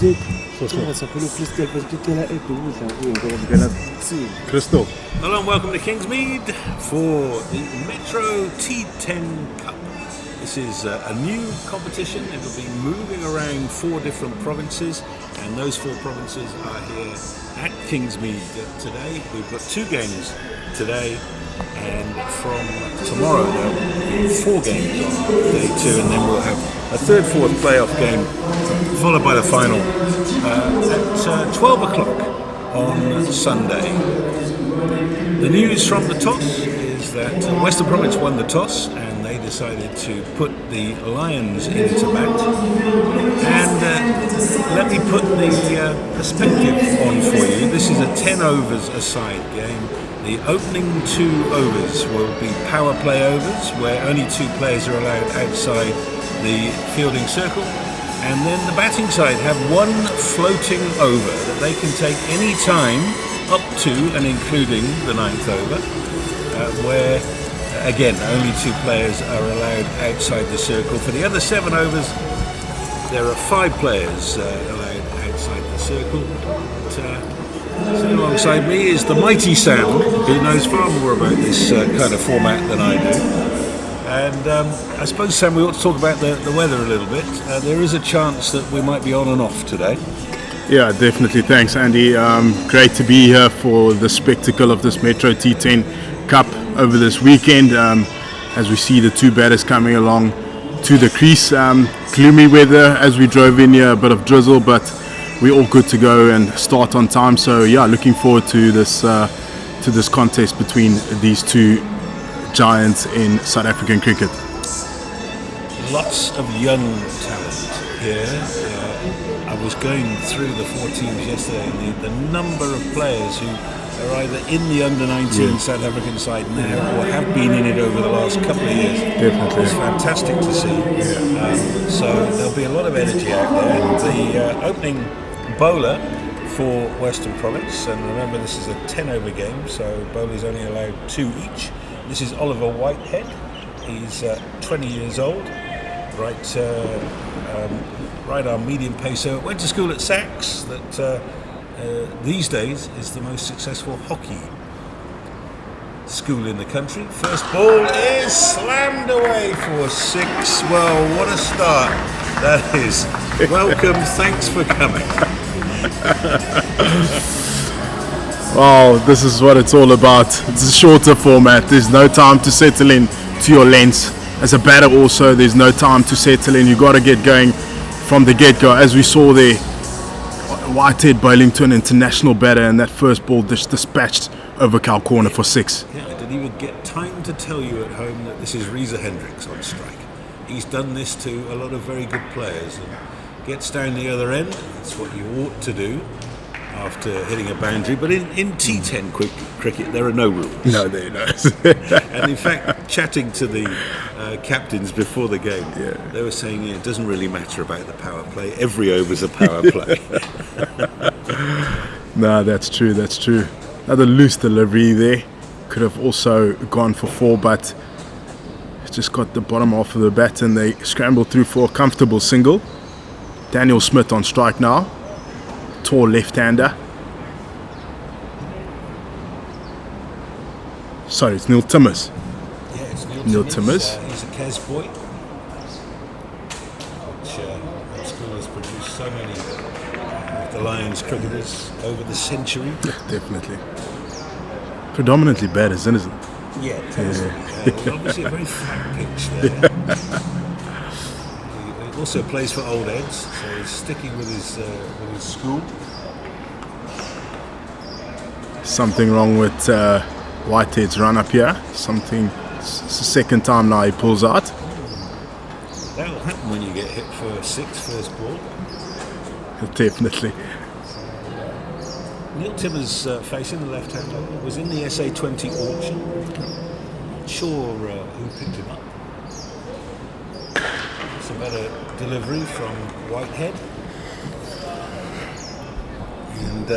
music. Crystal. Hello and welcome to Kingsmead for the Metro T10 Cup. This is a new competition. It will be moving around 4 different provinces, and those 4 provinces are here at Kingsmead today. We've got 2 games today, and from tomorrow there will be 4 games on day 2, and then we'll have a 3rd, 4th playoff game, followed by the final at 12 o'clock on Sunday. The news from the toss is that Western Province won the toss, and they decided to put the Lions into bat. And let me put the perspective on for you. This is a 10 overs aside game. The opening 2 overs will be power play overs, where only 2 players are allowed outside the fielding circle. And then the batting side have 1 floating over that they can take any time up to and including the 9th over, where again only 2 players are allowed outside the circle. For the other 7 overs there are 5 players allowed outside the circle. Sitting alongside me is the mighty Sam, who knows far more about this kind of format than I do. And I suppose, Sam, we ought to talk about the weather a little bit. There is a chance that we might be on and off today. Yeah, definitely. Thanks, Andy. Great to be here for the spectacle of this Metro T10 Cup over this weekend. As we see the 2 batters coming along to the crease. Gloomy weather as we drove in here, a bit of drizzle, but we're all good to go and start on time. So yeah, looking forward to this contest between these 2 giants in South African cricket. Lots of young talent here. I was going through the 4 teams yesterday, and the number of players who are either in the under-19 South African side now or have been in it over the last couple of years. Definitely. It's fantastic to see. So there'll be a lot of energy out there. The opening bowler for Western Province, and remember this is a 10 over game, so bowlers only allowed 2 each. This is Oliver Whitehead. He's 20 years old, right arm medium pacer. Went to school at Sax, that these days is the most successful hockey school in the country. First ball is slammed away for 6. Well, what a start that is. Welcome, thanks for coming. Oh, this is what it's all about. It's a shorter format. There's no time to settle in to your lengths. As a batter also, there's no time to settle in. You've got to get going from the get-go. As we saw there, Whitehead bowling to an international batter, and that first ball dispatched over cow corner for 6. Yeah, I didn't even get time to tell you at home that this is Reza Hendricks on strike. He's done this to a lot of very good players and gets down the other end. That's what you ought to do after hitting a boundary. But in T10 cricket, there are no rules. No, there are no. And in fact, chatting to the captains before the game, they were saying it doesn't really matter about the power play. Every over's a power play. No, that's true. Another loose delivery there. Could have also gone for 4, but just got the bottom half of the bat, and they scrambled through for a comfortable single. Daniel Smith on strike now. Tall left-hander. Sorry, it's Neil Timmers. Yeah, it's Neil Timmers. He's a Kes boy, which school has produced so many of the Lions cricketers over the century. Yeah, definitely. Predominantly batters, isn't it? Yeah, obviously a very flat pitch there. He also plays for Old Eds, so he's sticking with his school. Something wrong with Whitehead's run up here. It's the second time now he pulls out. That'll happen when you get hit for 6 first ball. Definitely. Neil Timmers facing the left-hander was in the SA20 auction. Not sure who picked him up. It's a better delivery from Whitehead. And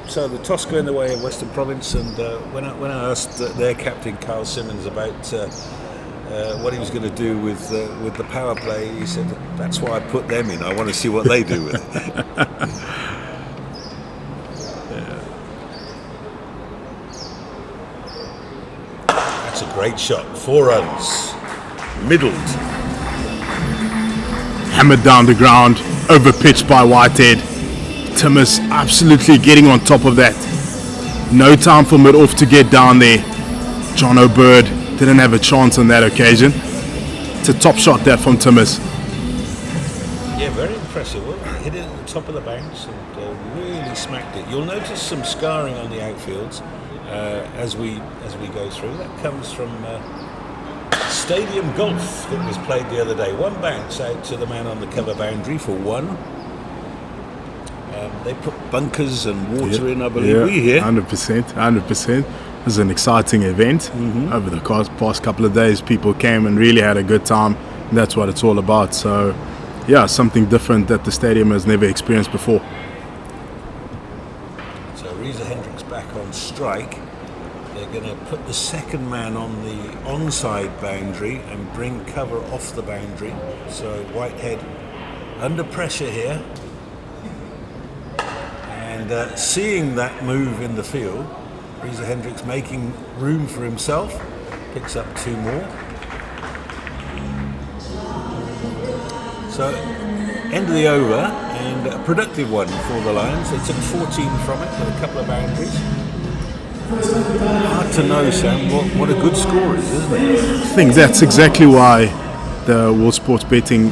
so the toss going the way of Western Province, and when I asked their captain Carl Simmons about what he was going to do with the power play. He said, "That's why I put them in. I want to see what they do with it." That's a great shot. 4 runs, middled, Hammered down the ground, over-pitched by Whitehead. Timmers absolutely getting on top of that. No time for mid-off to get down there. John O'Bird didn't have a chance on that occasion. It's a top shot that from Timmers. Yeah, very impressive. Well, hit it at the top of the bounce and really smacked it. You'll notice some scarring on the outfields as we go through. That comes from stadium golf that was played the other day. 1 bounce out to the man on the cover boundary for 1. They put bunkers and water in, I believe. We here. 100%. It was an exciting event. Over the past couple of days, people came and really had a good time. And that's what it's all about. So, yeah, something different that the stadium has never experienced before. So Reza Hendricks back on strike. They're going to put the second man on the onside boundary and bring cover off the boundary. So Whitehead under pressure here. And seeing that move in the field, Reza Hendricks making room for himself, picks up 2 more. So, end of the over, and a productive one for the Lions. They took 14 from it with a couple of boundaries. Hard to know, Sam, what a good score is, isn't it? I think that's exactly why the World Sports Betting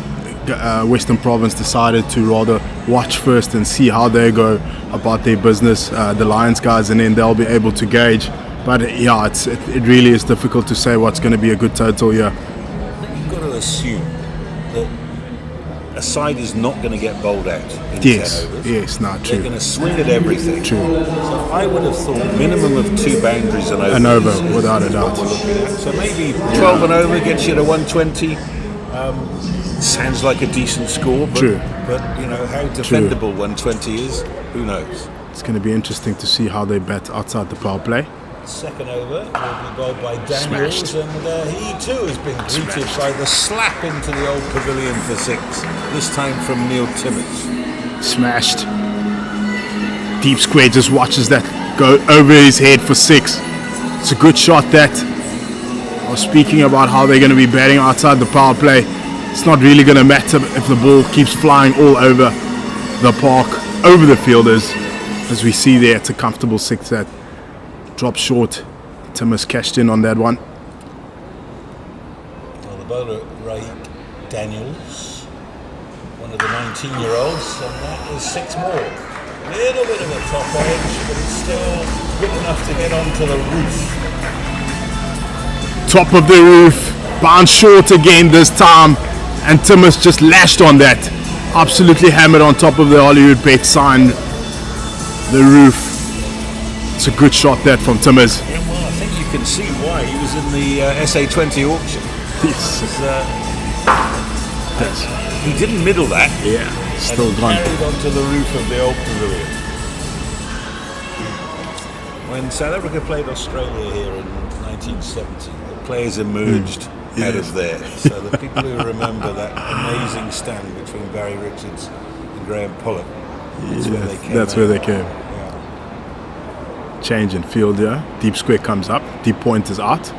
Western Province decided to rather watch first and see how they go about their business, the Lions guys, and then they'll be able to gauge. But yeah, it really is difficult to say what's going to be a good total here. You've got to assume that a side is not going to get bowled out in 10 overs. Yes, no, true. They're going to swing at everything. True. So I would have thought minimum of 2 boundaries and over. An over, without a doubt. So maybe 12 and over gets you to 120. Sounds like a decent score, but you know how defendable 120 is, who knows? It's going to be interesting to see how they bat outside the power play. Second over will be bowled by Daniels, Smashed. and he too has been greeted by the slap into the old pavilion for 6, this time from Neil Timmers. Smashed. Deep square just watches that go over his head for 6. It's a good shot that. I was speaking about how they're going to be batting outside the power play. It's not really going to matter if the ball keeps flying all over the park, over the fielders. As we see there, it's a comfortable 6 that drops short. Timmers cashed in on that one. Well, the bowler, Ray Daniels, one of the 19-year-olds, and that is 6 more. Little bit of a top edge, but it's still good enough to get onto the roof. Top of the roof, bound short again this time, and Timmers just lashed on that. Absolutely hammered on top of the Hollywood Bet sign, the roof. It's a good shot that from Timmers. Yeah, well, I think you can see why he was in the SA20 auction. Yes. He didn't middle that. Yeah, still gone. Carried onto the roof of the old pavilion. When South Africa played Australia here in 1970, the players emerged out of there. So the people who remember that amazing stand between Barry Richards and Graham Pollock, that's where they came. Change in field here. Deep square comes up. Deep point is out.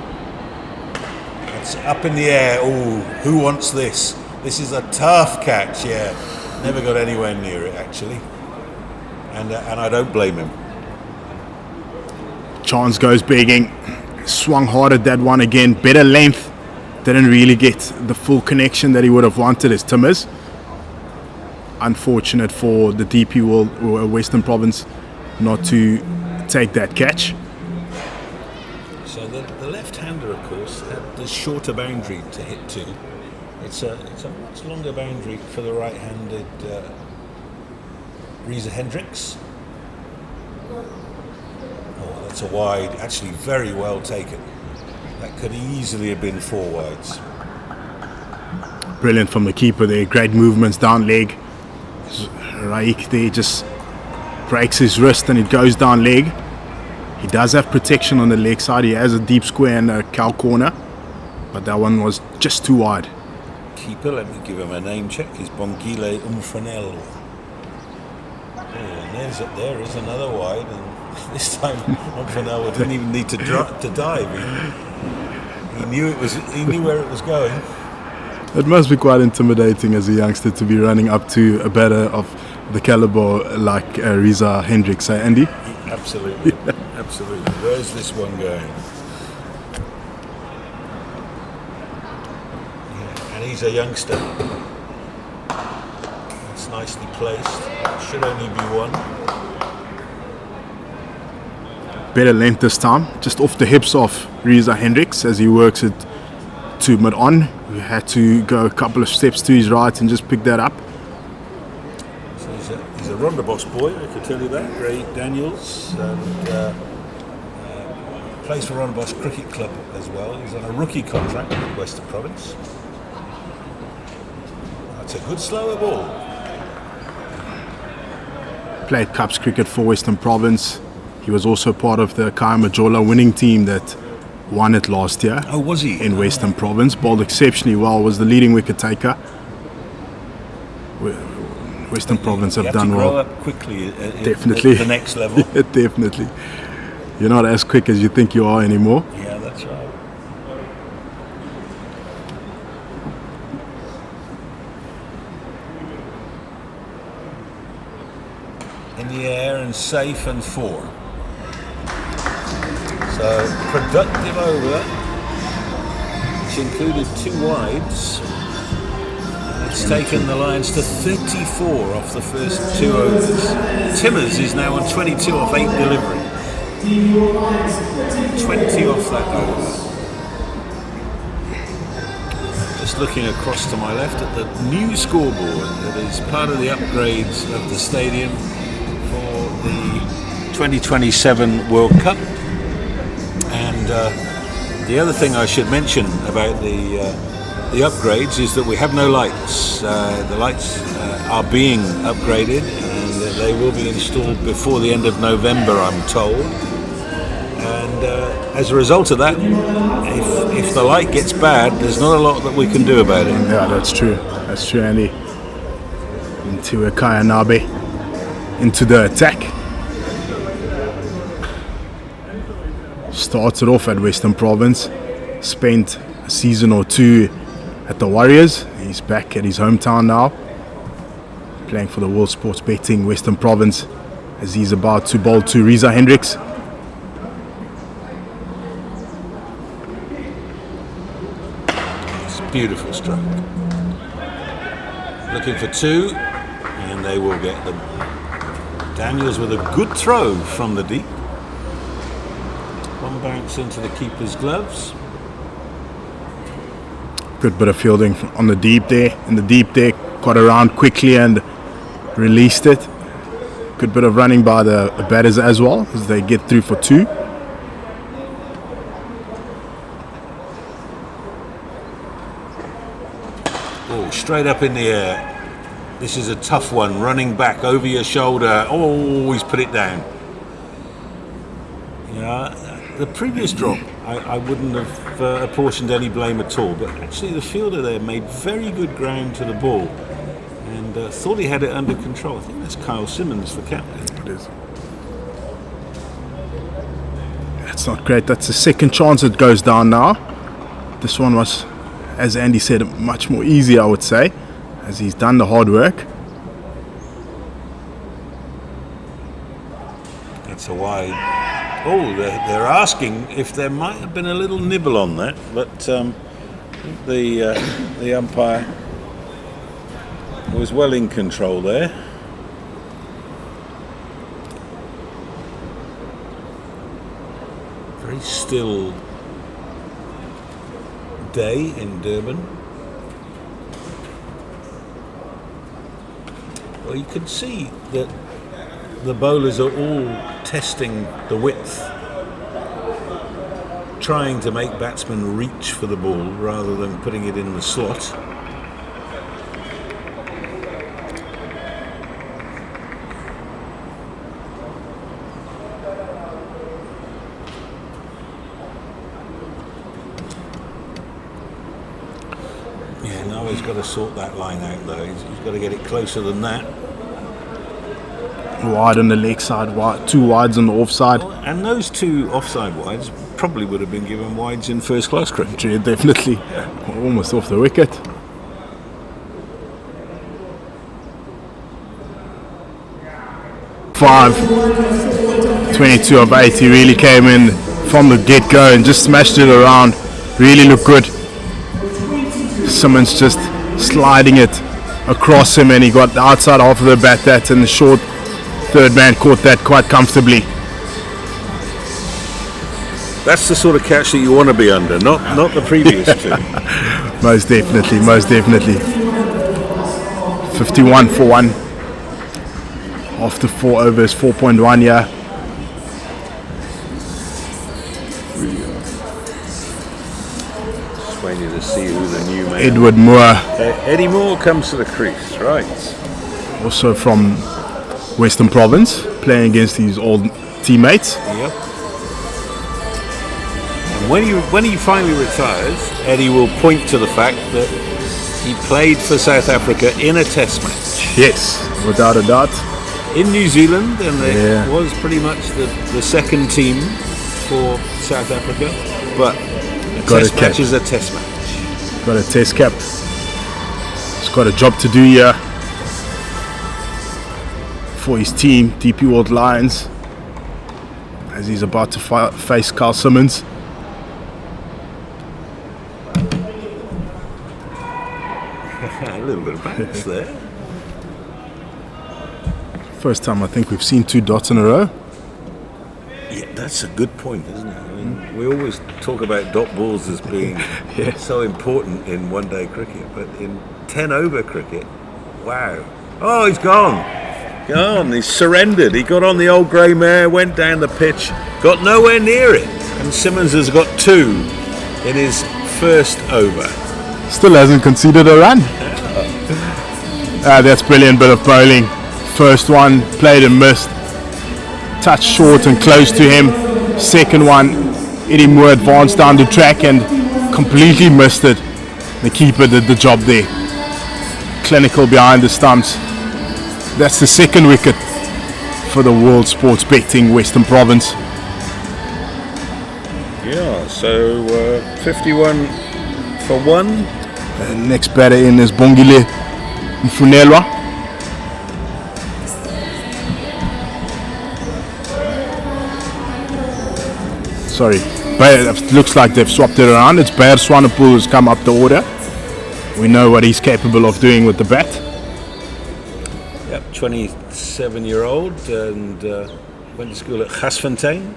It's up in the air. Oh, who wants this? This is a tough catch. Yeah, never got anywhere near it actually, and I don't blame him. Chance goes begging. Swung hard at that one again. Better length. Didn't really get the full connection that he would have wanted as Timmers. Unfortunate for the DP Western Province not to take that catch. So the left-hander, of course, had the shorter boundary to hit to. It's a much longer boundary for the right-handed Reza Hendricks. Oh, that's a wide, actually very well taken. That could easily have been 4 wides. Brilliant from the keeper there. Great movements down leg. Raik there just breaks his wrist and it goes down leg. He does have protection on the leg side. He has a deep square and a cow corner. but that one was just too wide. Keeper, let me give him a name check, is Bongile Umfanel. And there is another wide, and this time Umfanel didn't even need to dive. He knew where it was going. It must be quite intimidating as a youngster to be running up to a batter of the caliber like Reza Hendricks, Andy? Absolutely, absolutely. Where's this one going? Yeah, and he's a youngster. It's nicely placed. Should only be one. Better length this time, just off the hips of Reza Hendricks as he works it to mid-on. We had to go a couple of steps to his right and just pick that up. So he's a Rondebosch boy, I can tell you that. Ray Daniels, and plays for Rondebosch Cricket Club as well. He's on a rookie contract with Western Province. That's a good slower ball. Played Cups cricket for Western Province. He was also part of the Kaya Majola winning team that won it last year. Oh, was he? In Western Province. Bowled exceptionally well, was the leading wicket taker. Western Province have done well. Grow up quickly Definitely. At the next level. Definitely. You're not as quick as you think you are anymore. Yeah, that's right. In the air and safe and 4. So productive over, which included 2 wides. It's taken the Lions to 34 off the first 2 overs. Timmers is now on 22 off 8 delivery. 20 off that over. Just looking across to my left at the new scoreboard that is part of the upgrades of the stadium for the 2027 World Cup. And the other thing I should mention about the upgrades is that we have no lights. The lights are being upgraded, and they will be installed before the end of November, I'm told. And as a result of that, if the light gets bad, there's not a lot that we can do about it. Yeah, that's true. That's true, Andy. Into Kaya Nabe, into the attack. Started off at Western Province, spent a season or 2 at the Warriors. He's back at his hometown now, playing for the World Sports Betting Western Province as he's about to bowl to Reza Hendricks. It's a beautiful stroke. Looking for 2, and they will get them. Daniels with a good throw from the deep. One bounce into the keeper's gloves. Good bit of fielding on the deep there. In the deep there, got around quickly and released it. Good bit of running by the batters as well as they get through for 2. Oh, straight up in the air. This is a tough one. Running back over your shoulder. Oh, he's put it down. Yeah. The previous drop, I wouldn't have apportioned any blame at all, but actually the fielder there made very good ground to the ball and thought he had it under control. I think that's Kyle Simmons, the captain. It is. That's not great. That's the second chance it goes down now. This one was, as Andy said, much more easy, I would say, as he's done the hard work. That's a wide. Oh, they're asking if there might have been a little nibble on that, but the umpire was well in control there. Very still day in Durban. Well, you can see that the bowlers are all testing the width, trying to make batsmen reach for the ball rather than putting it in the slot. he's got to sort that line out though. He's got to get it closer than that. Wide on the leg side, two wides on the offside. And those two offside wides probably would have been given wides in first class cricket. Yeah, definitely. Almost off the wicket. Five, 22 of 8. He really came in from the get-go and just smashed it around. Really looked good. Simmons just sliding it across him, and he got the outside half of the bat that, and the short third man caught that quite comfortably. That's the sort of catch that you want to be under, not the previous two. Most definitely, most definitely. 51 for 1. After 4 overs, 4.1 here. Just waiting to see who the new man. Edward Moore. Eddie Moore comes to the crease, right. Also from Western Province, playing against his old teammates. Yep. And when he finally retires, Eddie will point to the fact that he played for South Africa in a test match. Yes, without a doubt. In New Zealand, and it was pretty much the second team for South Africa, but a test match is a test match. Got a test cap. He's got a job to do here for his team, DP World Lions, as he's about to face Carl Simmons. A little bit of bounce there. First time I think we've seen 2 dots in a row. Yeah, that's a good point, isn't it? I mean, we always talk about dot balls as being so important in one-day cricket, but in 10-over cricket, wow. Oh, he's gone. Gone. He's surrendered. He got on the old grey mare, went down the pitch, got nowhere near it. And Simmons has got 2 in his first over. Still hasn't conceded a run. That's brilliant bit of bowling. First one, played and missed. Touch short and close to him. Second one, Eddie Moore advanced down the track and completely missed it. The keeper did the job there. Clinical behind the stumps. That's the second wicket for the World Sports Betting Western Province. Yeah, so 51 for 1. The next batter in is Bongile Mfunelwa. Sorry, it looks like they've swapped it around. It's Bayer Swanepoel who's come up the order. We know what he's capable of doing with the bat. Yep, 27-year-old, and went to school at Gasfontein,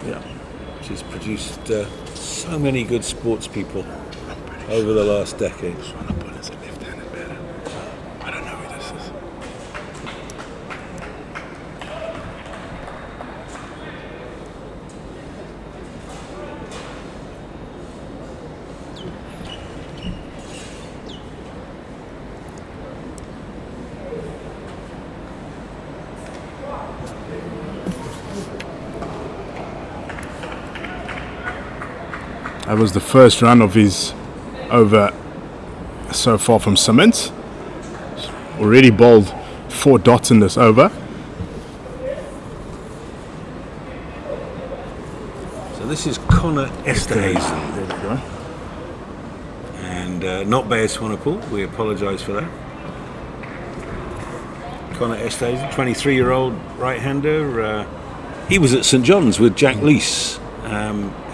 which has produced so many good sports people over the last decade. Swanepoel is a left-handed batter. I don't know who this is. That was the first run of his over so far from Simmons. Already bowled 4 dots in this over. So this is Connor Esterhazen. There we go. And not Bayer Swanepoel, we apologise for that. Connor Esterhazen, 23-year-old right-hander. He was at St John's with Jack Lees.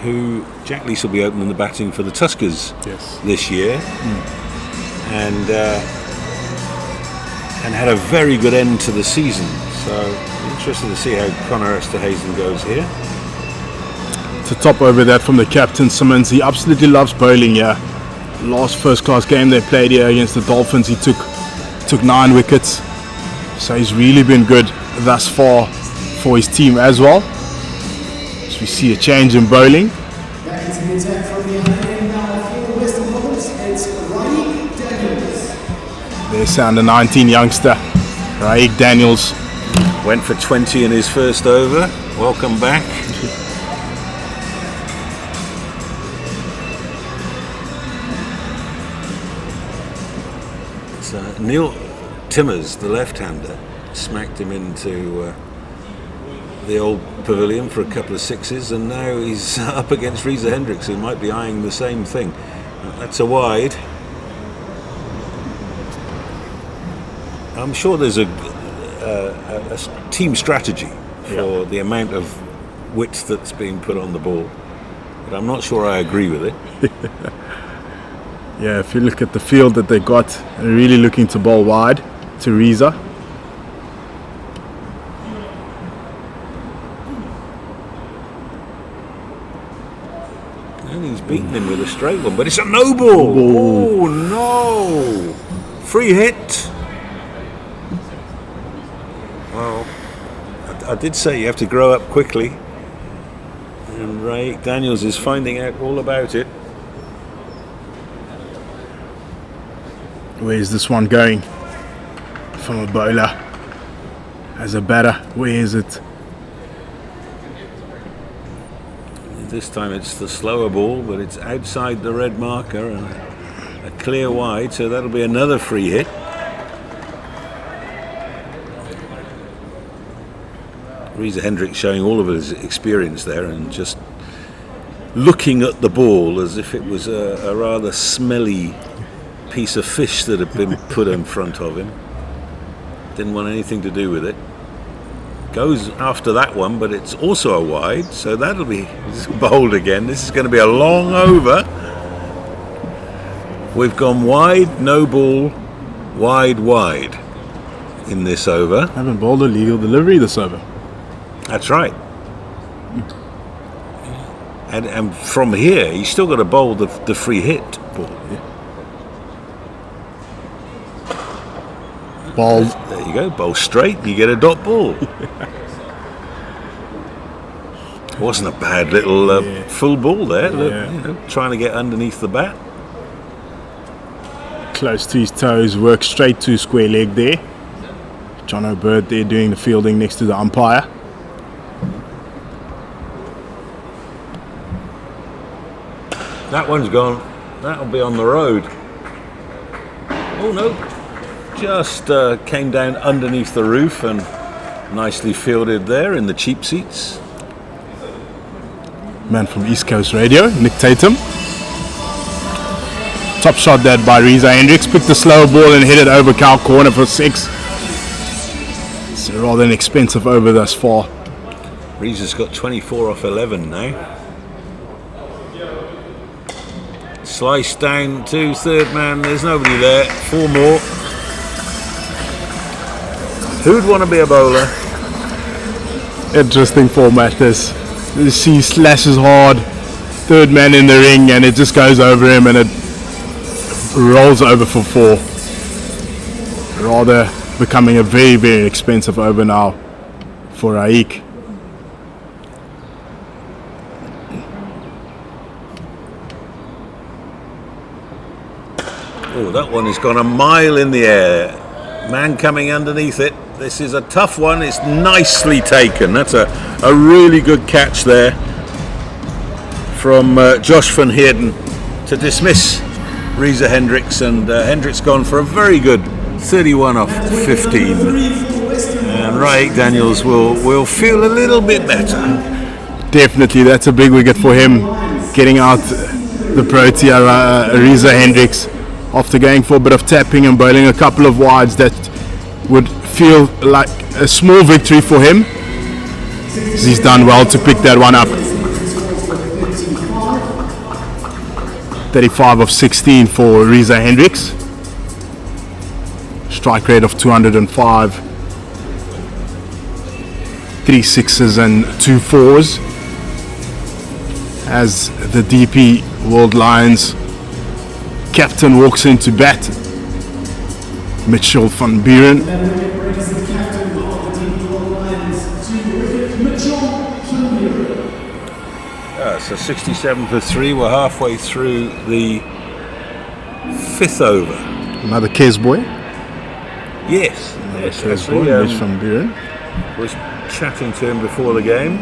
Who Jack Lees will be opening the batting for the Tuskers this year, and had a very good end to the season. So interesting to see how Connor Esterhazen goes here. To top over that from the captain Simmons, he absolutely loves bowling here. Last first-class game they played here against the Dolphins, he took 9 wickets. So he's really been good thus far for his team as well. We see a change in bowling. There's under 19 youngster Raik Daniels. Went for 20 in his first over. Welcome back. Neil Timmers, the left-hander, smacked him into the old pavilion for a couple of sixes, and now he's up against Riza Hendricks, who might be eyeing the same thing. That's a wide. I'm sure there's a team strategy for the amount of width that's being put on the ball, but I'm not sure I agree with it. Yeah, if you look at the field that they got, they're really looking to bowl wide to Riza. And he's beaten him with a straight one, but it's a no ball. Oh no! Free hit. Well, I did say you have to grow up quickly, and Ray Daniels is finding out all about it. Where's this one going? From a bowler. As a batter, where is it? This time it's the slower ball, but it's outside the red marker and a clear wide, so that'll be another free hit. Riza Hendricks showing all of his experience there and just looking at the ball as if it was a rather smelly piece of fish that had been put in front of him. Didn't want anything to do with it. Goes after that one, but it's also a wide, so that'll be bowled again. This is going to be a long over. We've gone wide, no ball, wide, wide in this over. Haven't bowled a legal delivery this over. That's right. And from here, he's still got to bowl the free hit ball. Ball. There you go, bowl straight, you get a dot ball. Wasn't a bad little full ball there, trying to get underneath the bat. Close to his toes, work straight to square leg there. John O'Bird there doing the fielding next to the umpire. That one's gone. That'll be on the road. Oh no. Just came down underneath the roof and nicely fielded there in the cheap seats. Man from East Coast Radio, Nick Tatum. Top shot that by Riza Hendricks. Picked the slow ball and hit it over cow corner for 6. It's a rather an expensive over thus far. Riza's got 24 off 11 now. Slice down to third man. There's nobody there. 4 more. Who'd want to be a bowler? Interesting format this. You see slashes hard, third man in the ring, and it just goes over him and it rolls over for 4. Rather becoming a very, very expensive over now for Raik. Oh, that one has gone a mile in the air. Man coming underneath it. This is a tough one. It's nicely taken. That's a really good catch there from Josh van Heerden to dismiss Riza Hendricks, and Hendricks gone for a very good 31 off 15. And Raik Daniels will feel a little bit better. Definitely, that's a big wicket for him, getting out the Protea Riza Hendricks after going for a bit of tapping and bowling a couple of wides that would feel like a small victory for him. He's done well to pick that one up. 35 of 16 for Riza Hendricks. Strike rate of 205. 3 6s and 2 4s. As the DP World Lions captain walks into bat, Mitchell van Buren. So 67 for 3. We're halfway through the 5th over. Another Kes boy. Yes. Kes boy, Mitch van Buren. Was chatting to him before the game.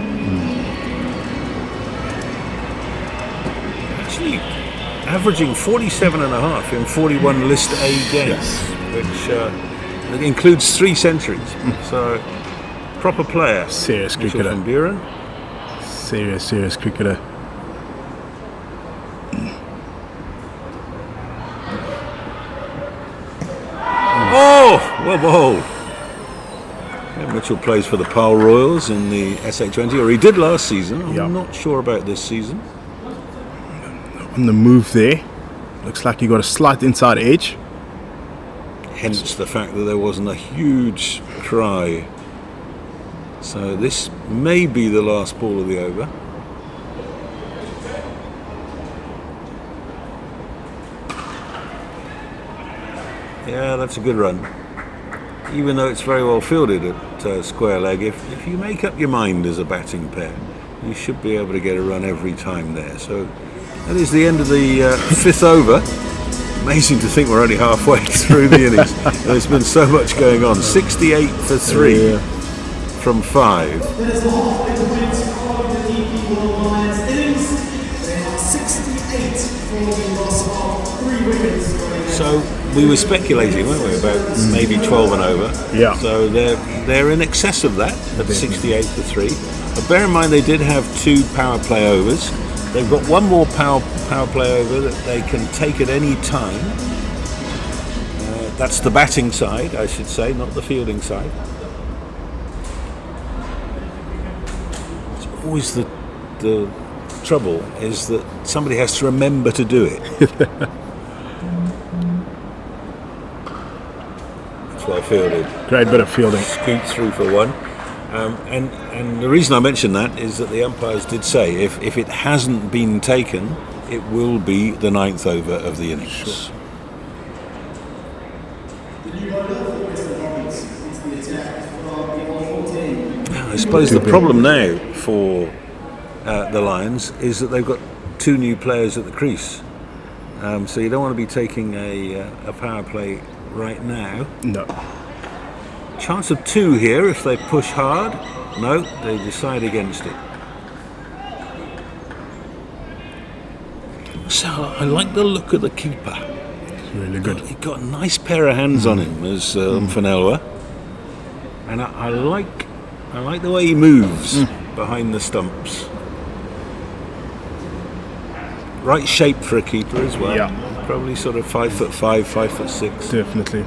Actually, averaging 47.5 in 41 List A games. Yes. which includes 3 centuries. So, proper player. Serious Mitchell cricketer. van Buren. Serious cricketer. Oh, well bowled. Yeah, Mitchell plays for the Pile Royals in the SA20, or he did last season. I'm not sure about this season. On the move there. Looks like he got a slight inside edge. Hence the fact that there wasn't a huge try. So this may be the last ball of the over. Yeah, that's a good run. Even though it's very well fielded at square leg, if you make up your mind as a batting pair, you should be able to get a run every time there. So that is the end of the 5th over. Amazing to think we're only halfway through the innings. There's been so much going on. 68 for 3 from 5. So we were speculating, weren't we, about maybe 12 and over. Yeah. So they're in excess of that at 68 for 3. But bear in mind they did have 2 power play overs. They've got one more power play over that they can take at any time. That's the batting side, I should say, not the fielding side. It's always the trouble is that somebody has to remember to do it. That's well fielded. Great bit of fielding. Scoot through for 1. And the reason I mention that is that the umpires did say if it hasn't been taken, it will be the 9th over of the innings. Sure. I suppose the problem now for the Lions is that they've got 2 new players at the crease. So you don't want to be taking a power play right now. No. Chance of 2 here if they push hard. No, they decide against it. So I like the look of the keeper. It's really good. He got a nice pair of hands on him as Umfanelwa. And I like the way he moves behind the stumps. Right shape for a keeper as well. Yeah. Probably sort of 5'5", 5'6". Definitely.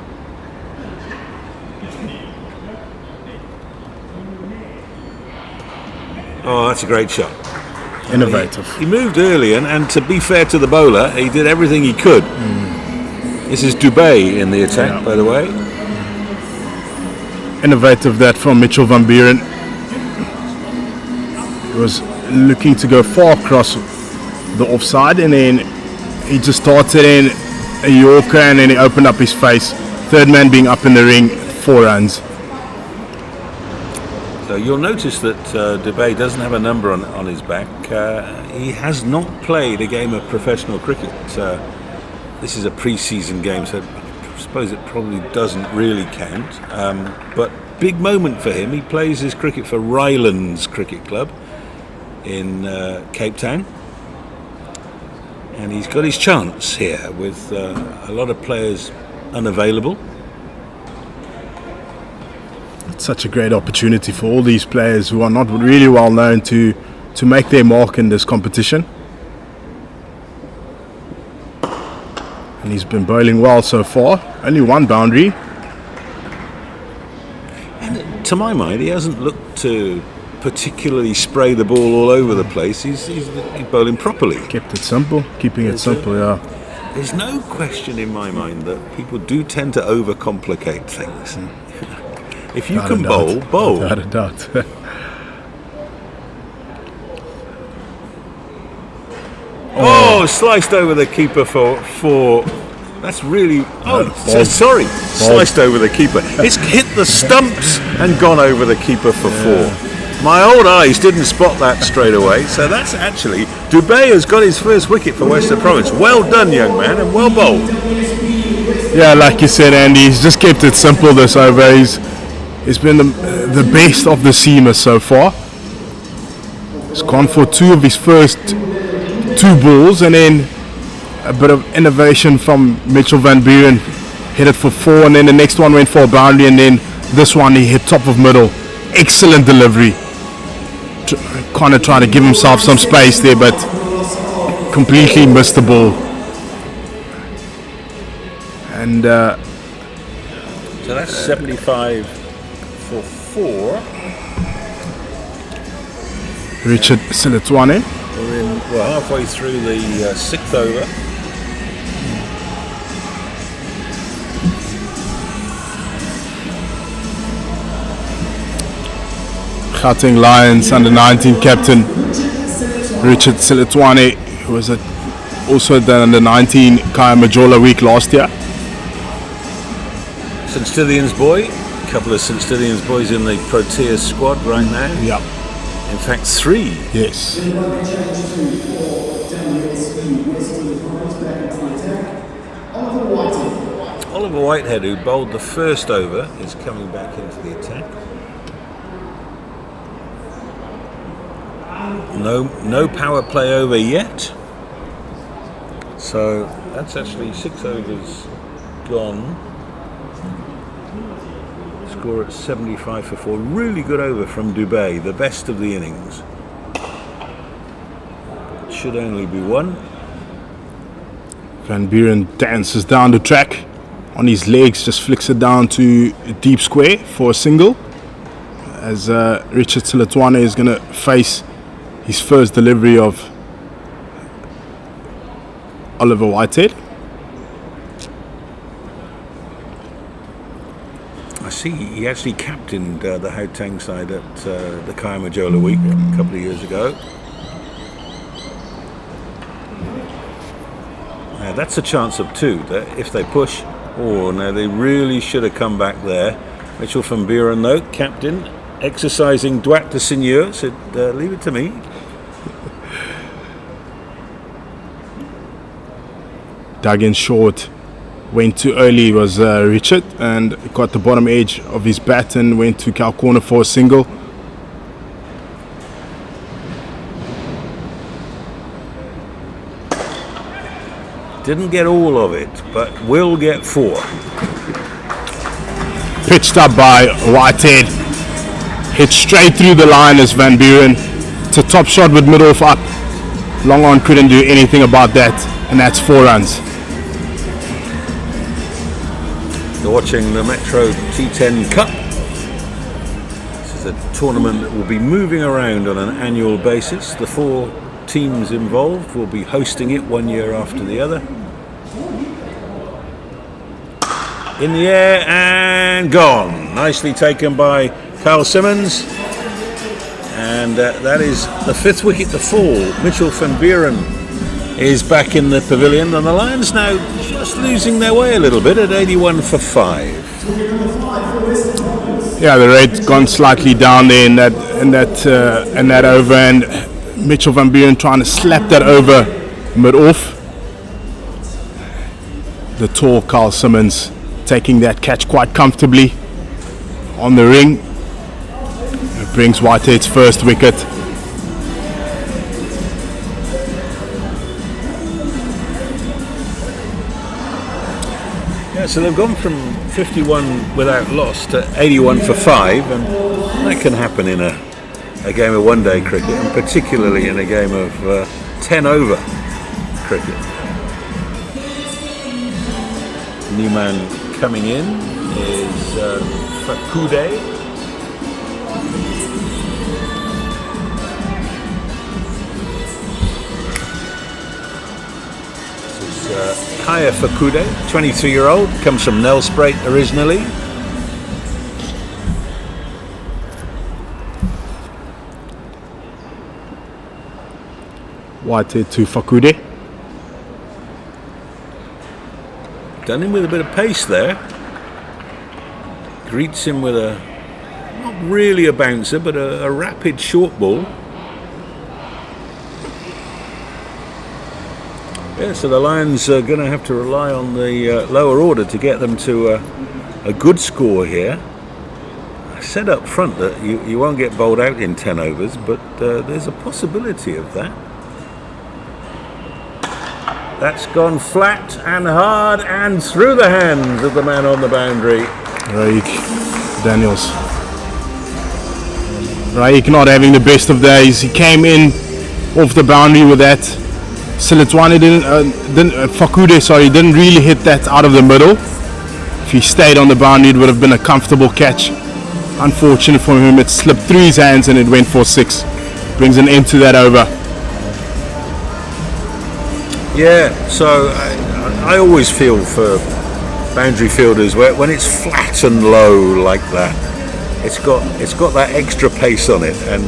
Oh, that's a great shot. Innovative. He moved early, and to be fair to the bowler, he did everything he could. This is Dubé in the attack, by the way. Innovative that from Mitchell van Buren. He was looking to go far across the offside, and then he just started in a Yorker, and then he opened up his face. Third man being up in the ring, 4 runs. So you'll notice that Dubé doesn't have a number on his back. He has not played a game of professional cricket. This is a pre-season game, so I suppose it probably doesn't really count. But big moment for him. He plays his cricket for Rylands Cricket Club in Cape Town. And he's got his chance here with a lot of players unavailable. It's such a great opportunity for all these players who are not really well known to make their mark in this competition. And he's been bowling well so far. Only 1 boundary. And to my mind, he hasn't looked to particularly spray the ball all over the place. He's bowling properly. Kept it simple, keeping it simple, yeah. There's no question in my mind that people do tend to overcomplicate things. If you can bowl. Without a doubt. Sliced over the keeper for that's really sorry, sliced over the keeper. It's hit the stumps and gone over the keeper for 4. My old eyes didn't spot that straight away, so that's actually Dubé has got his first wicket for Western Province. Well done, young man, and well bowled. Yeah, like you said, Andy, he's just kept it simple this over. He's been the best of the seamers so far. He's gone for 2 of his first 2 balls, and then a bit of innovation from Mitchell van Buren hit it for 4, and then the next one went for a boundary, and then this one he hit top of middle. Excellent delivery. Kind of trying to give himself some space there, but completely missed the ball. And so that's 75 for 4. Richard Silitwane. We're halfway through the 6th over. Gauteng Lions under 19 captain Richard Silitwane, who was also the under 19 Kaya Majola week last year. St Stithians boy, a couple of St Stithians boys in the Proteas squad right now. Yeah. In fact, 3. Yes. Oliver Whitehead, who bowled the first over, is coming back into the attack. No power play over yet. So that's actually 6 overs gone. Score at 75 for 4. Really good over from Dubé, the best of the innings. Should only be 1. Van Buren dances down the track on his legs, just flicks it down to deep square for a single, as Richard Silitwane is going to face his first delivery of Oliver Whitehead. I see he actually captained the Gauteng side at the Kaya Majola week a couple of years ago. Now that's a chance of 2 if they push. Oh, now they really should have come back there. Mitchell van Buren, though, captain, exercising droit de seigneur, said, leave it to me. Dug in short, went too early was Richard, and got the bottom edge of his bat and went to cow corner for a single. Didn't get all of it, but will get 4. Pitched up by Whitehead, hit straight through the line as Van Buren. It's a top shot with middle off up. Long on couldn't do anything about that, and that's 4 runs. You're watching the Metro T10 Cup. This is a tournament that will be moving around on an annual basis. The 4 teams involved will be hosting it 1 year after the other. In the air and gone. Nicely taken by Carl Simmons. And that is the 5th wicket to fall. Mitchell van Buren is back in the pavilion, and the Lions now just losing their way a little bit at 81 for 5. Yeah, the rate gone slightly down there in that over, and Mitchell van Buren trying to slap that over mid off. The tall Carl Simmons taking that catch quite comfortably on the ring. It brings Whitehead's first wicket. Yeah, so they've gone from 51 without loss to 81 for 5, and that can happen in a game of one-day cricket, and particularly in a game of 10-over cricket. New man coming in is Fakude. Kaya Fakude, 23-year-old, comes from Nelspruit originally. Whitehead to Fakude. Done him with a bit of pace there. Greets him with a, not really a bouncer, but a rapid short ball. Yeah, so the Lions are going to have to rely on the lower order to get them to a good score here. I said up front that you won't get bowled out in 10 overs, but there's a possibility of that. That's gone flat and hard and through the hands of the man on the boundary. Raik Daniels. Raik not having the best of days. He came in off the boundary with that. Siletswane didn't really hit that out of the middle. If he stayed on the boundary, it would have been a comfortable catch. Unfortunate for him, it slipped through his hands and it went for 6. Brings an end to that over. Yeah, so I always feel for boundary fielders where when it's flat and low like that, it's got that extra pace on it, and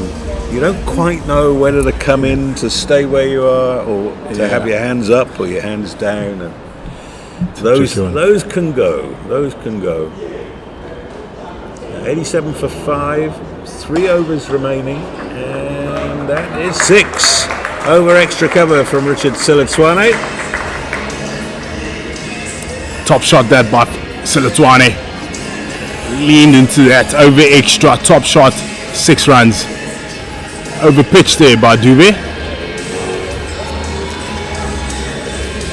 you don't quite know whether to come in to stay where you are or to have your hands up or your hands down, and those can go. Those can go. 87 for 5, 3 overs remaining, and that is 6. Over extra cover from Richard Siletswane. Top shot that by Siletswane. Leaned into that over extra. Top shot, 6 runs. Over pitch there by Dube.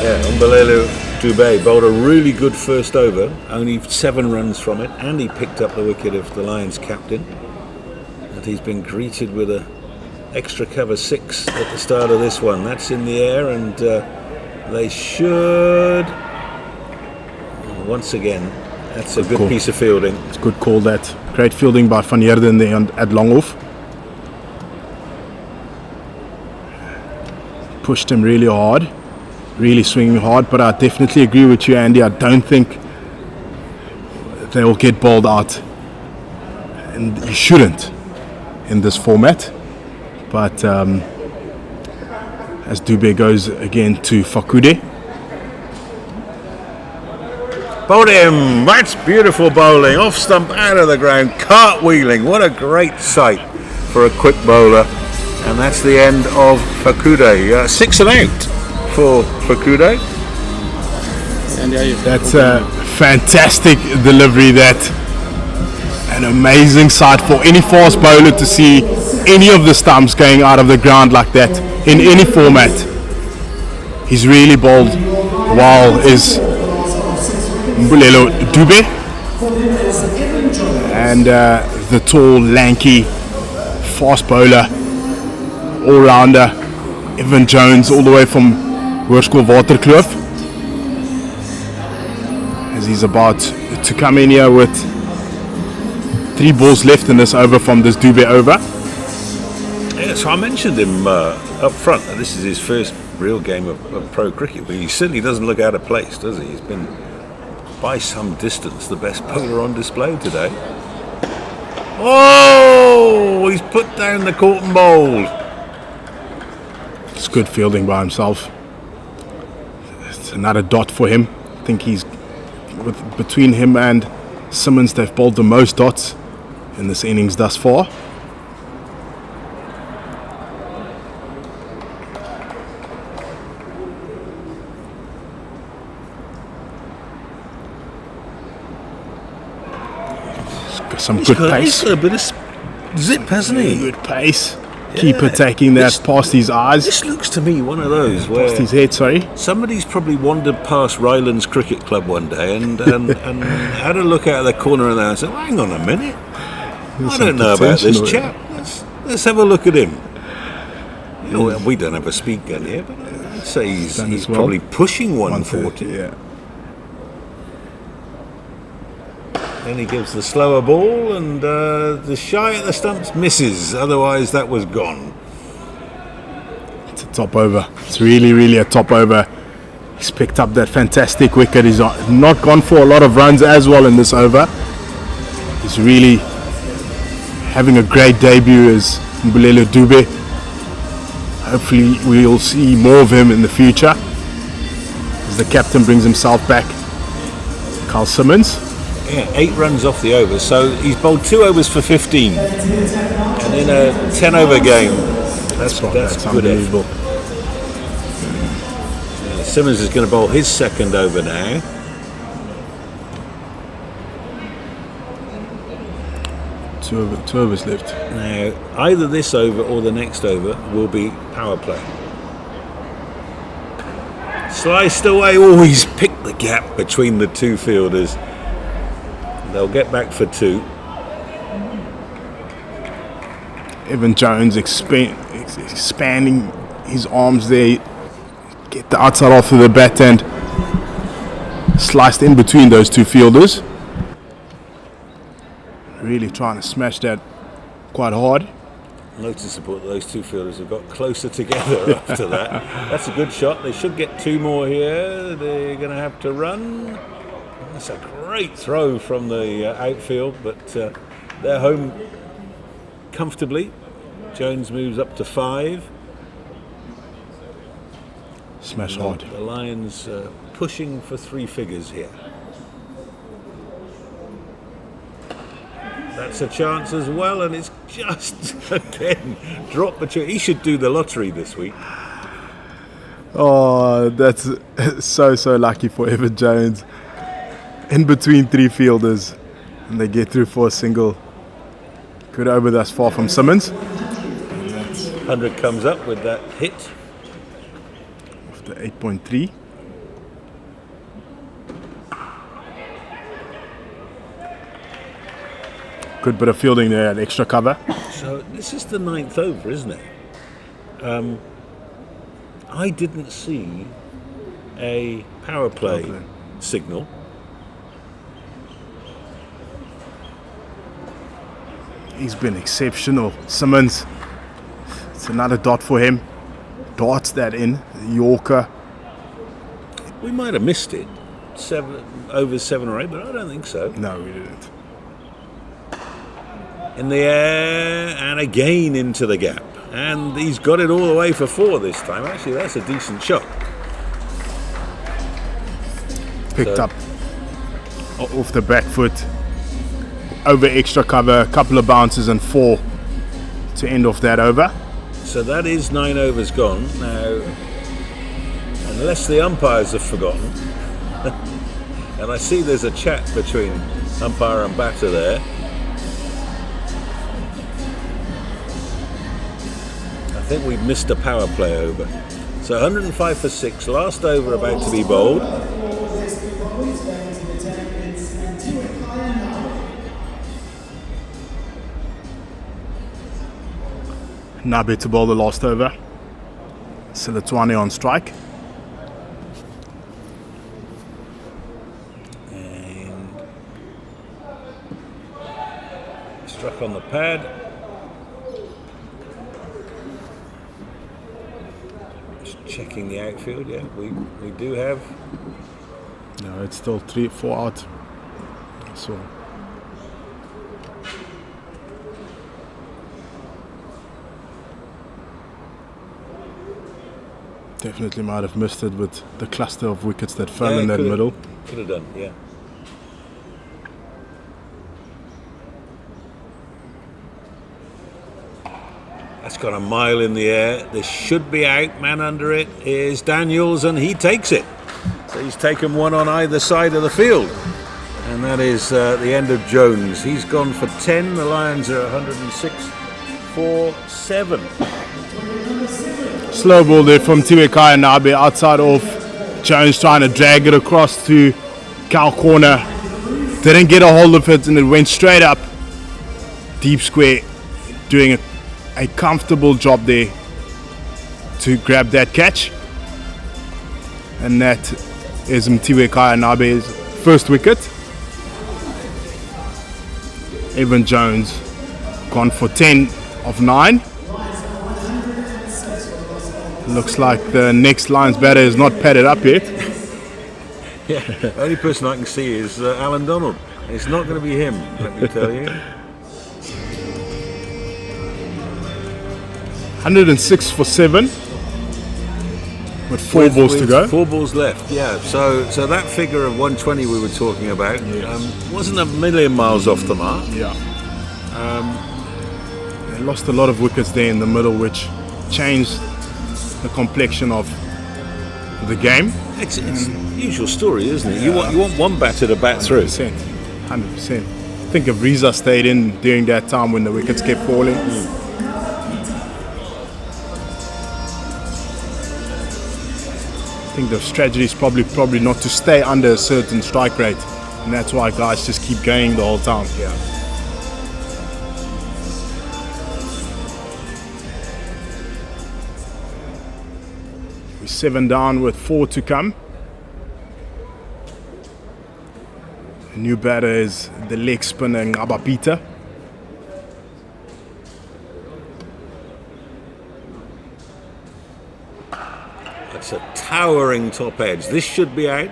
Yeah, Umbulelo Dube bowled a really good first over. Only 7 runs from it, and he picked up the wicket of the Lions captain. And he's been greeted with a extra cover 6 at the start of this one. That's in the air, and they should. Once again, that's a good piece of fielding. It's a good call, that. Great fielding by Van Heerden there at Longhoff. Pushed him really hard, really swinging hard, but I definitely agree with you, Andy. I don't think they will get bowled out, and you shouldn't in this format. But as Dube goes again to Fakude. Bowled him. That's beautiful bowling. Off stump, out of the ground, cartwheeling. What a great sight for a quick bowler. And that's the end of Fakude. 6 and out for Fakude. That's a fantastic delivery. That an amazing sight for any fast bowler to see any of the stumps going out of the ground like that in any format. He's really bowled well, is Umbulelo Dube, and the tall, lanky, fast bowler, all-rounder Evan Jones, all the way from Hoërskool Waterkloof, as he's about to come in here with 3 balls left in this over from this Dube over. Yeah, so I mentioned him up front. This is his first real game of pro cricket, but he certainly doesn't look out of place, does he? He's been, by some distance, the best bowler on display today. Oh, he's put down the court and bowled. It's good fielding by himself. It's another dot for him. I think he's, between him and Simmons, they've bowled the most dots in this innings thus far. Some good pace. He's got a bit of zip, hasn't he? Good pace. Yeah. Keeper taking that past his eyes. This looks to me one of those where past his head. Sorry. Somebody's probably wandered past Rylands Cricket Club one day and had a look out of the corner of there and said, well, "Hang on a minute, I don't know about this chap. Let's have a look at him." You know, we don't have a speed gun here, but I'd say he's probably pushing 140. Yeah. Then he gives the slower ball, and the shy at the stumps misses. Otherwise, that was gone. It's a top over. It's really, really a top over. He's picked up that fantastic wicket. He's not gone for a lot of runs as well in this over. He's really having a great debut as Umbulelo Dube. Hopefully, we'll see more of him in the future as the captain brings himself back. Carl Simmons. Yeah, 8 runs off the over, so he's bowled 2 overs for 15, and in a 10-over game, that's good effort. Simmons is going to bowl his second over now. Two overs left. Now, either this over or the next over will be power play. Sliced away. Oh, he's picked the gap between the two fielders. They'll get back for 2. Evan Jones expanding his arms there. Get the outside off of the bat and sliced in between those two fielders. Really trying to smash that quite hard. Noticeable that those two fielders have got closer together after that. That's a good shot. They should get 2 more here. They're going to have to run. That's a great throw from the outfield, but they're home comfortably. Jones moves up to 5. Smash hard. The Lions pushing for 3 figures here. That's a chance as well, and it's just again dropped between. He should do the lottery this week. Oh, that's so lucky for Evan Jones. In between 3 fielders, and they get through for a single. Good over thus far from Simmons. 100 comes up with that hit. After 8.3. Good bit of fielding there at extra cover. So this is the 9th over, isn't it? I didn't see a power play signal. He's been exceptional. Simmons, it's another dot for him. Darts that in. Yorker. We might have missed it. 7 or 8, but I don't think so. No, we didn't. In the air, and again into the gap. And he's got it all the way for 4 this time. Actually, that's a decent shot. Picked up off the back foot. Over extra cover, a couple of bounces and 4 to end off that over. So that is 9 overs gone. Now, unless the umpires have forgotten, and I see there's a chat between umpire and batter there. I think we've missed a power play over. So 105 for 6, last over about to be bowled. Nabi to bowl the last over. Silatwani on strike. And struck on the pad. Just checking the outfield, yeah, we do have. No, it's still 3-4 out. So definitely might have missed it with the cluster of wickets that fell in that middle. Could have done, yeah. That's got a mile in the air. This should be out. Man under it is Daniels, and he takes it. So he's taken 1 on either side of the field. And that is the end of Jones. He's gone for 10. The Lions are 106 for 7. Slow ball there from Tiwekai and Nabi outside off. Jones trying to drag it across to Cal corner. Didn't get a hold of it and it went straight up. Deep square. Doing a comfortable job there to grab that catch. And that is Tiwekai and Nabi's first wicket. Evan Jones gone for 10 of 9. Looks like the next Lions batter is not padded up yet. Yeah, the only person I can see is Alan Donald. It's not going to be him, let me tell you. 106 for 7 with 4 balls to go. 4 balls left, yeah. So that figure of 120 we were talking about wasn't a million miles off the mark. Yeah. They lost a lot of wickets there in the middle, which changed the complexion of the game. It's usual story, isn't it? Yeah. You want one batter to bat 100%, through. 100%. I think if Reza stayed in during that time when the wickets kept falling. think the strategy is probably not to stay under a certain strike rate, and that's why guys just keep going the whole time. Yeah. We're 7 down with 4 to come. The new batter is the leg spinner Ngabapita. That's a towering top edge. This should be out.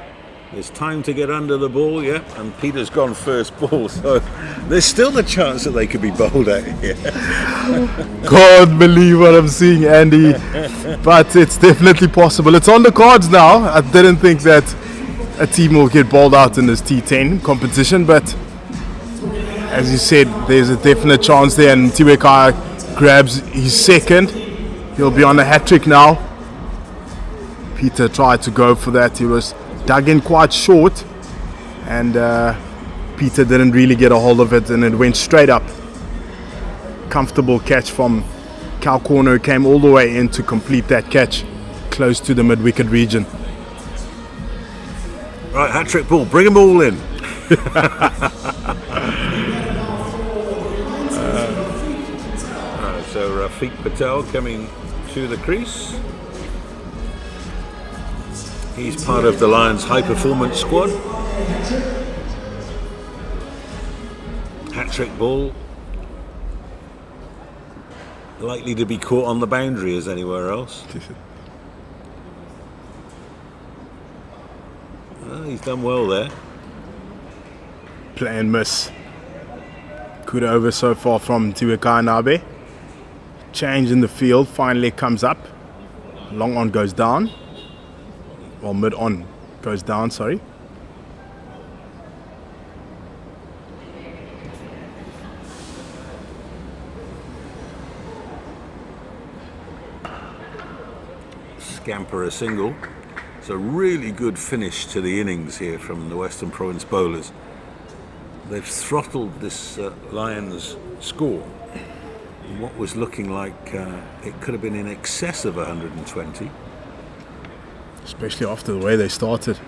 There's time to get under the ball, yeah, and Peter's gone first ball, so there's still the chance that they could be bowled out here. Can't believe what I'm seeing, Andy. But it's definitely possible. It's on the cards now. I didn't think that a team will get bowled out in this T10 competition, but as you said, there's a definite chance there, and Tiweka grabs his second. He'll be on a hat-trick now. Peter tried to go for that. He was dug in quite short, and Peter didn't really get a hold of it, and it went straight up. Comfortable catch from Cal Corner, came all the way in to complete that catch close to the mid-wicket region. Right, hat-trick ball, bring them all in. So Rafiq Patel coming to the crease. He's part of the Lions high-performance squad. Hat-trick ball. Likely to be caught on the boundary as anywhere else. Well, he's done well there. Play and miss. Good over so far from Tiweka Nabe. Change in the field, finally comes up. Long on goes down. Well, mid on goes down, sorry. Scamper a single. It's a really good finish to the innings here from the Western Province bowlers. They've throttled this Lions score. What was looking like it could have been in excess of 120. Especially after the way they started.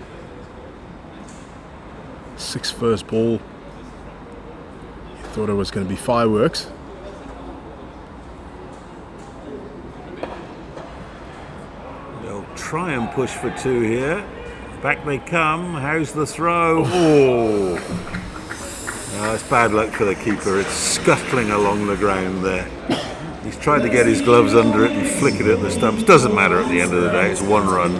6 first ball. You thought it was going to be fireworks. They'll try and push for 2 here. Back they come. How's the throw? Oh! No, it's bad luck for the keeper. It's scuttling along the ground there. He's tried to get his gloves under it and flick it at the stumps. Doesn't matter at the end of the day. It's 1 run.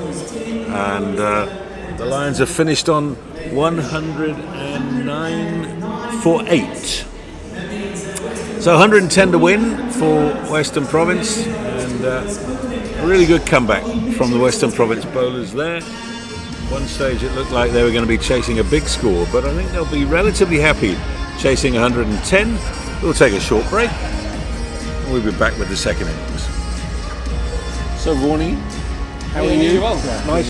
And the Lions have finished on 109 for 8. So 110 to win for Western Province, and a really good comeback from the Western Province bowlers there. One stage it looked like they were going to be chasing a big score, but I think they'll be relatively happy chasing 110. We'll take a short break, and we'll be back with the second innings. So, Ronnie, how are you? Nice.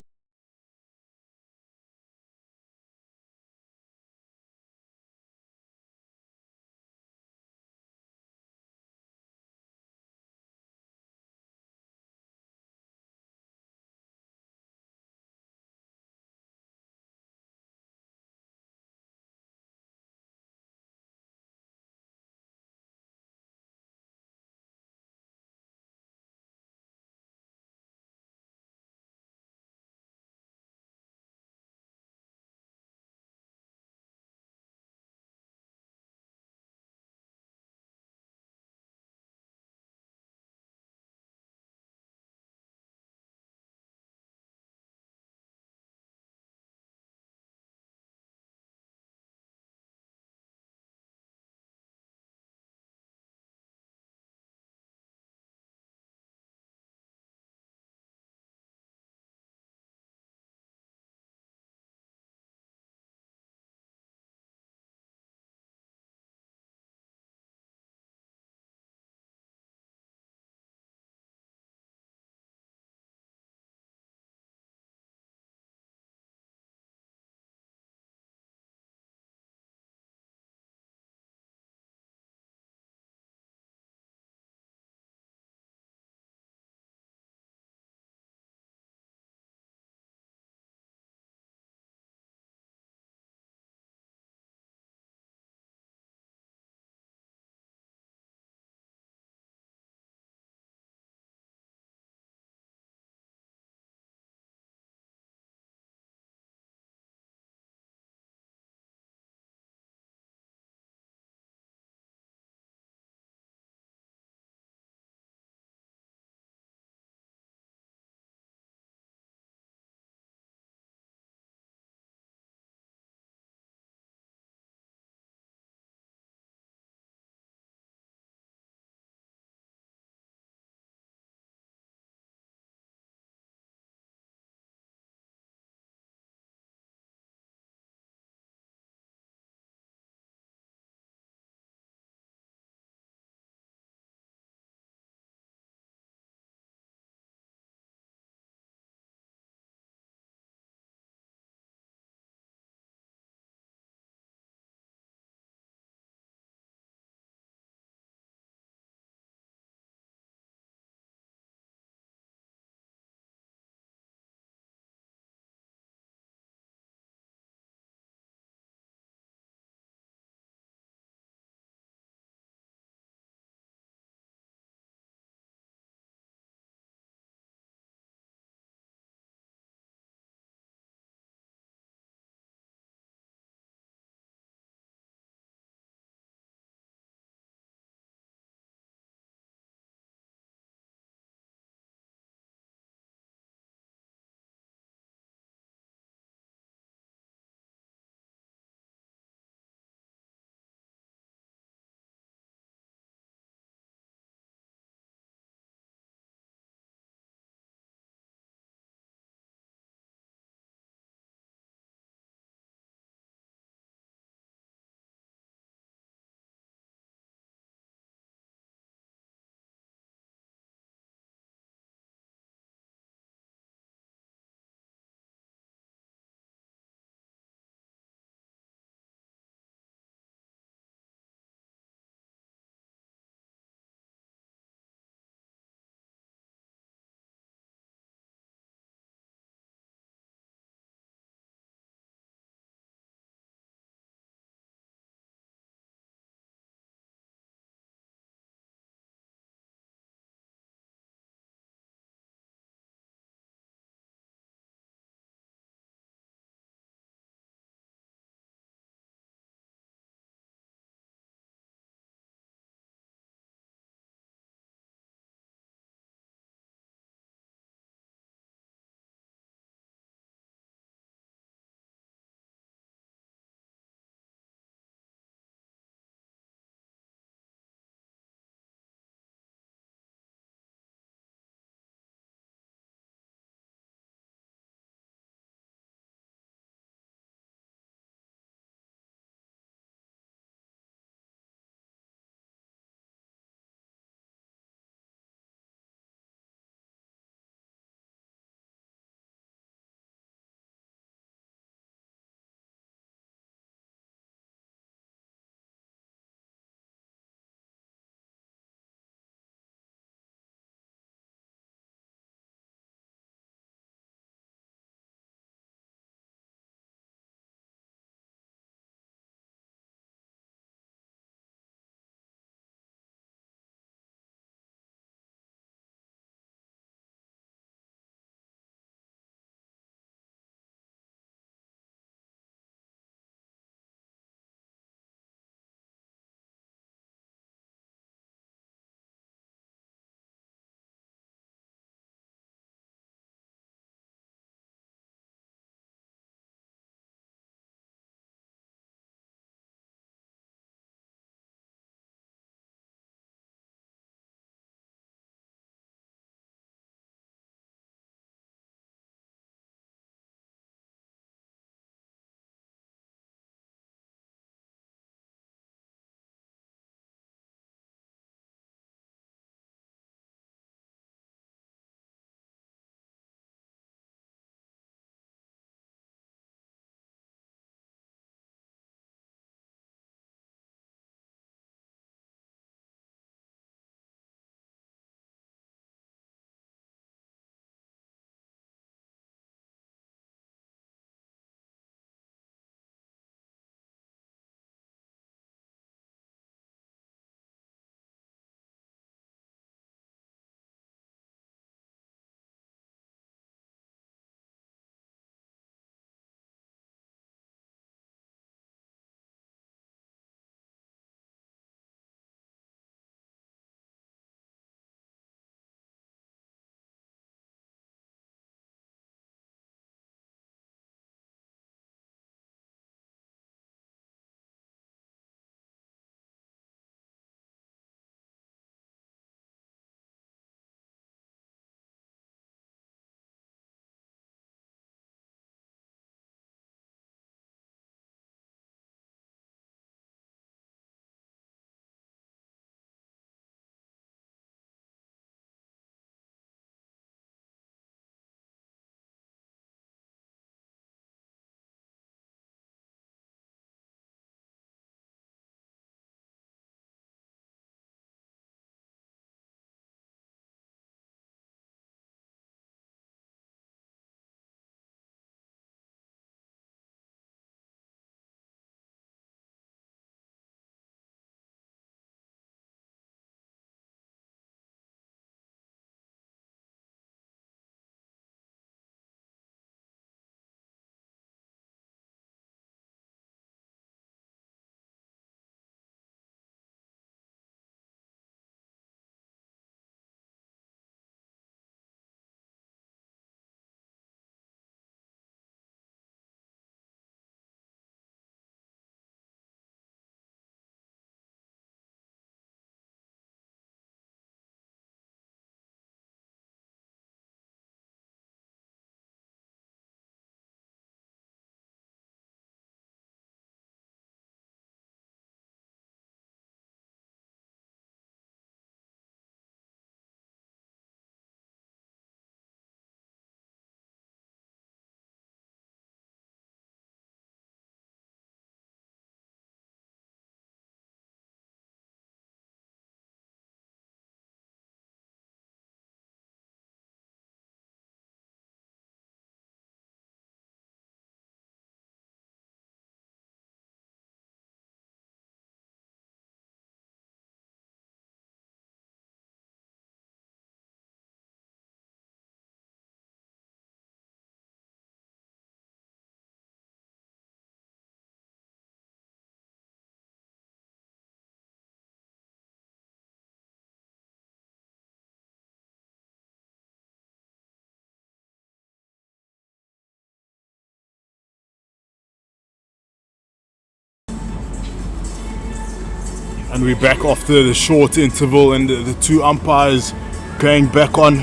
And we're back after the short interval, and the two umpires going back on.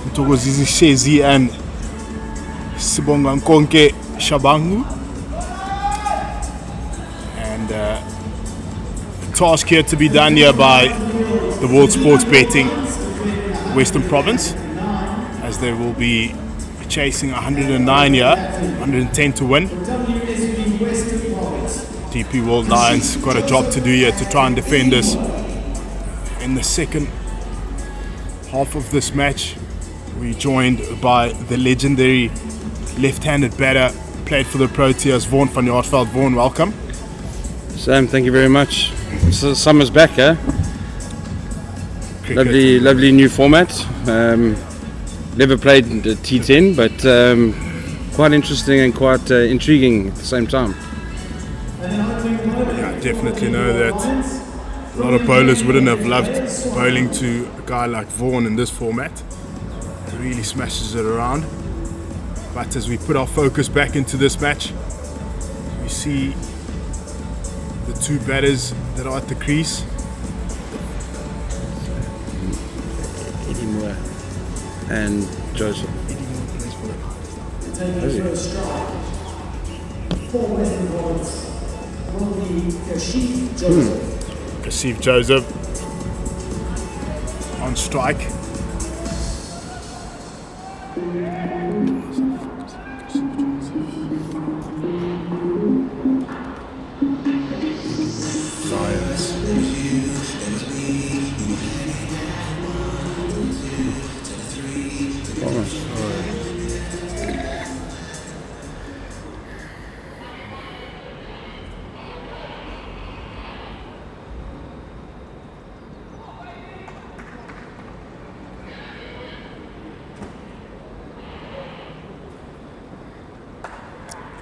Mtokozizi Shezi and Sibonga Nkonke Shabangu. And task here to be done here by the World Sports Betting Western Province, as they will be chasing 109 here, 110 to win. DP World Lions got a job to do here to try and defend us. In the second half of this match, we're joined by the legendary left-handed batter, played for the Proteas, Vaughan van Jaarsveld. Vaughan, welcome. Sam, thank you very much. So, summer's back, eh? Cricket. Lovely new format. Never played the T10, but quite interesting and quite intriguing at the same time. Yeah, I definitely know that a lot of bowlers wouldn't have loved bowling to a guy like Vaughan in this format. He really smashes it around. But as we put our focus back into this match, we see the two batters that are at the crease. Eddie Moore and Joseph. Kasif Joseph on strike.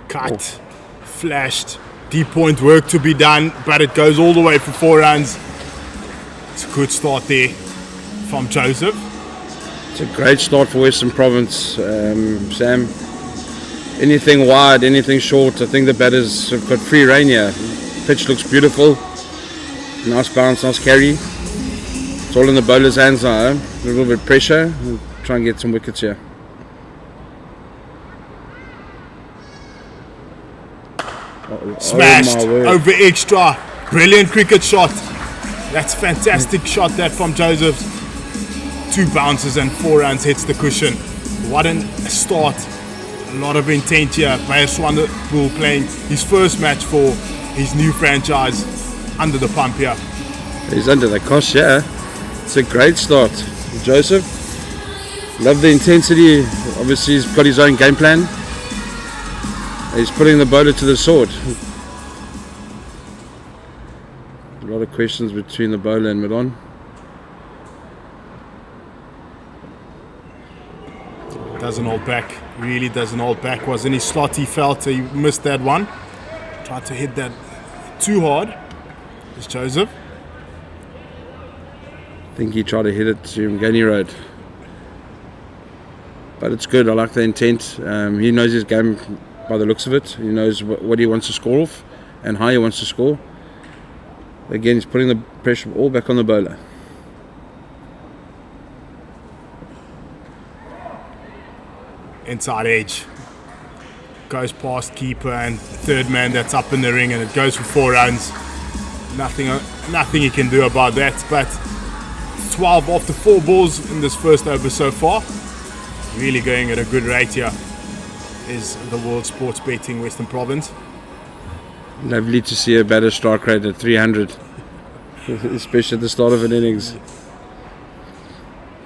Cut, flashed, deep point work to be done, but it goes all the way for 4 runs. It's a good start there from Joseph. It's a great start for Western Province, Sam. Anything wide, anything short, I think the batters have got free rein here. Pitch looks beautiful, nice bounce, nice carry. It's all in the bowler's hands now, eh? A little bit of pressure, and try and get some wickets here. Smashed Oh over extra. Brilliant cricket shot. That's fantastic shot that from Joseph. 2 bounces and 4 runs, hits the cushion. What a start. A lot of intent here. Swanepoel playing his first match for his new franchise under the pump here. He's under the cosh, yeah. It's a great start. Joseph, love the intensity. Obviously he's got his own game plan. He's putting the bowler to the sword. A lot of questions between the bowler and mid-on. Doesn't hold back, really doesn't hold back. Was in his slot, he felt he missed that one. Tried to hit that too hard. It's Joseph. I think he tried to hit it to Mgani Road. But it's good, I like the intent. He knows his game by the looks of it. He knows what he wants to score off and how he wants to score. Again, he's putting the pressure all back on the bowler. Inside edge. Goes past keeper and third man that's up in the ring, and it goes for 4 runs. Nothing he can do about that, but 12 after 4 balls in this first over so far. Really going at a good rate here is the World Sports Betting Western Province. Lovely to see a better strike rate at 300, especially at the start of an innings.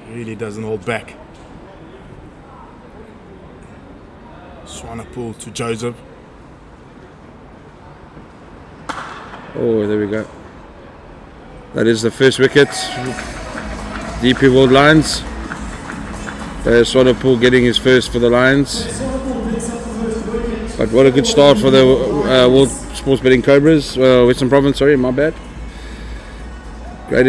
Really doesn't hold back. Swanepoel to Joseph. Oh, there we go. That is the first wicket. DP World Lions. Swanepoel getting his first for the Lions. But what a good start for the World Sports Betting Cobras, Western Province, sorry, my bad. Great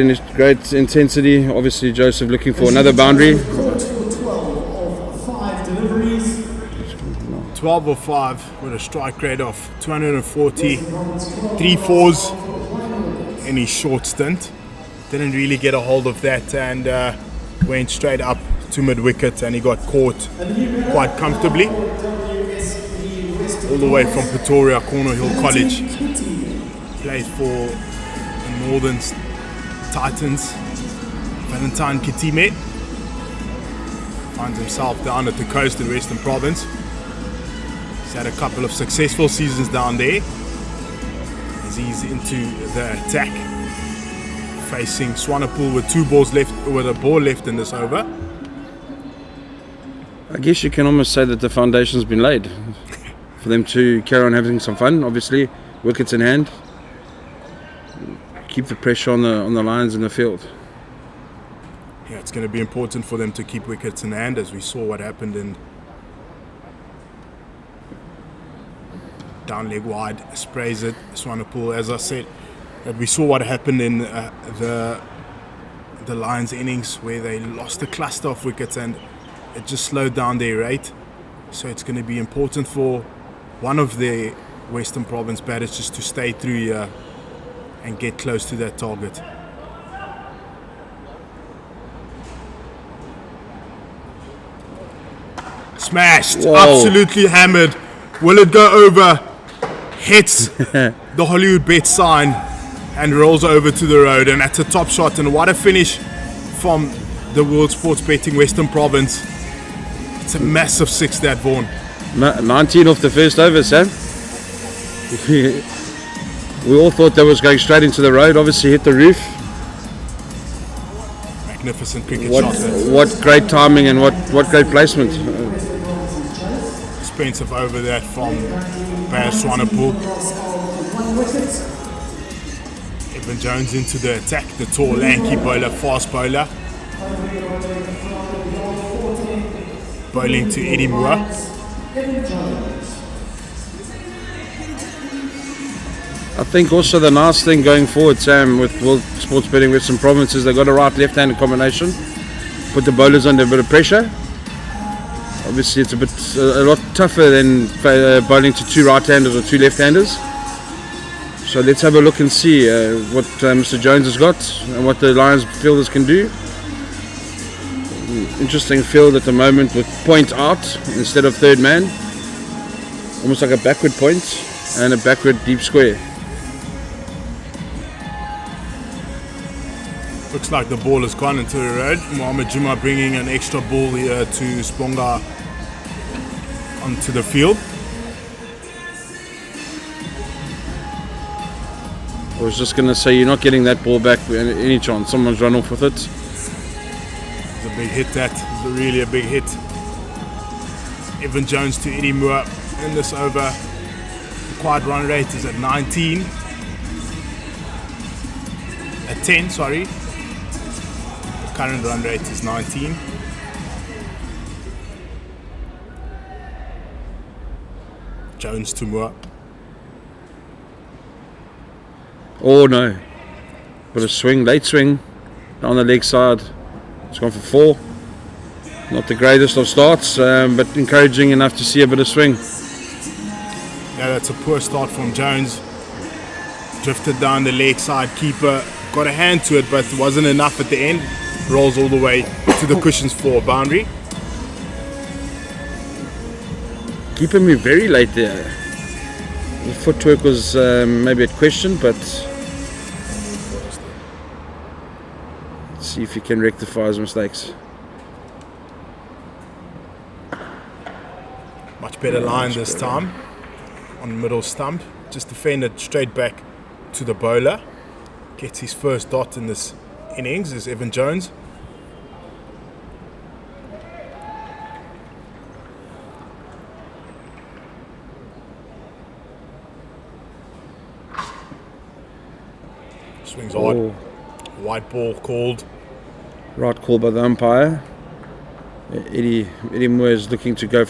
intensity. Obviously Joseph looking for another boundary. 12 of 5 with a strike rate of 240, 3 fours. any short stint. Didn't really get a hold of that and went straight up to mid-wicket, and he got caught quite comfortably. All the way from Pretoria, Cornwall College. Played for the Northern Titans. Valentine Kitime finds himself down at the coast in Western Province. He's had a couple of successful seasons down there as he's into the attack, facing Swanepoel with a ball left in this over. I guess you can almost say that the foundation's been laid for them to carry on having some fun. Obviously, wickets in hand, keep the pressure on the lines in the field. Yeah, it's going to be important for them to keep wickets in hand, as we saw what happened in down leg wide, sprays it, Swanepoel. As I said, that we saw what happened in the Lions innings, where they lost a cluster of wickets and it just slowed down their rate. So it's going to be important for one of the Western Province batters just to stay through here and get close to that target. Smashed, Whoa. Absolutely hammered. Will it go over? Hits the Hollywood Bet sign and rolls over to the road, and that's a top shot. And what a finish from the World Sports Betting Western Province. It's a massive six, that Vaughan. 19 off the first over, Sam. We all thought that was going straight into the road. Obviously hit the roof. Magnificent cricket shot. What great timing and what great placement. Expensive over that from Baz Swanepoel. Evan Jones into the attack, the tall, lanky bowler, fast bowler. Bowling to Eddie Moore. I think also the nice thing going forward, Sam, with World Sports Betting Western Province is they've got a right-left-handed combination. Put the bowlers under a bit of pressure. Obviously it's a lot tougher than bowling to two right-handers or two left-handers. So let's have a look and see what Mr. Jones has got and what the Lions fielders can do. Interesting field at the moment with point out instead of third man. Almost like a backward point and a backward deep square. Looks like the ball has gone into the road. Mohamed Juma bringing an extra ball here to Sponga onto the field. I was just going to say, you're not getting that ball back any chance. Someone's run off with it. It's a big hit, that. It's really a big hit. Evan Jones to Eddie Moore in this over. The required run rate is at 19. At 10, sorry. The current run rate is 19. Jones to Moore. Oh no. But a swing, late swing down the leg side. It's gone for 4. Not the greatest of starts, but encouraging enough to see a bit of swing. Yeah, that's a poor start from Jones. Drifted down the leg side, keeper got a hand to it, but it wasn't enough at the end. Rolls all the way to the cushions for a boundary. Keeping me very late there. The footwork was maybe at question, but let's see if he can rectify his mistakes. Much better line this time on middle stump. Just defended straight back to the bowler. Gets his first dot in this innings is Evan Jones. Swings hard. White ball called. Right call by the umpire. Eddie Moore is looking to go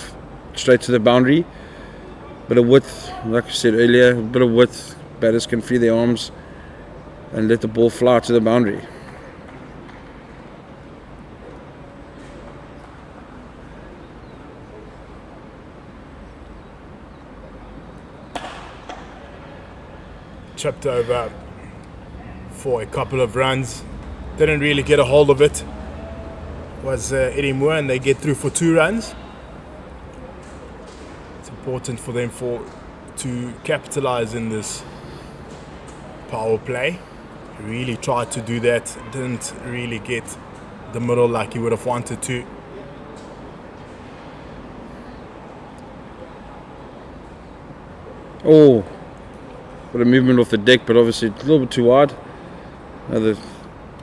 straight to the boundary. Bit of width, like I said earlier, a bit of width. Batters can free their arms and let the ball fly to the boundary. Chipped over for a couple of runs. Didn't really get a hold of it. Was Eddie Moore, and they get through for 2 runs. It's important for them to capitalize in this power play. Really tried to do that. Didn't really get the middle like he would have wanted to. Oh, got a movement off the deck, but obviously a little bit too wide. Another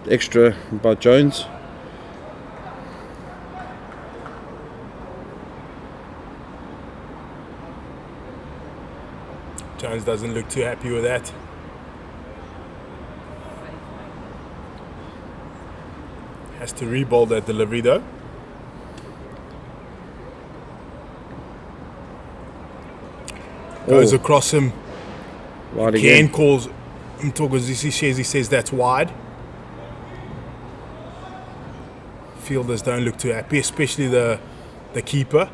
extra by Jones. Jones doesn't look too happy with that. Has to re-bowl that delivery though. Goes across him. Wide Again again. calls Mthokozisi shares, he says that's wide. Fielders don't look too happy, especially the keeper.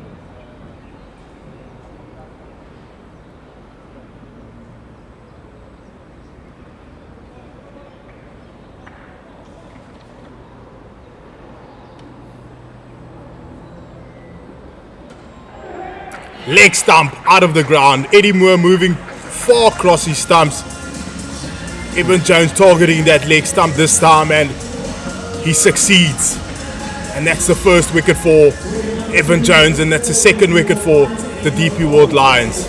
Leg stump out of the ground. Eddie Moore moving far across his stumps. Evan Jones targeting that leg stump this time, and he succeeds. And that's the first wicket for Evan Jones, and that's the second wicket for the DP World Lions.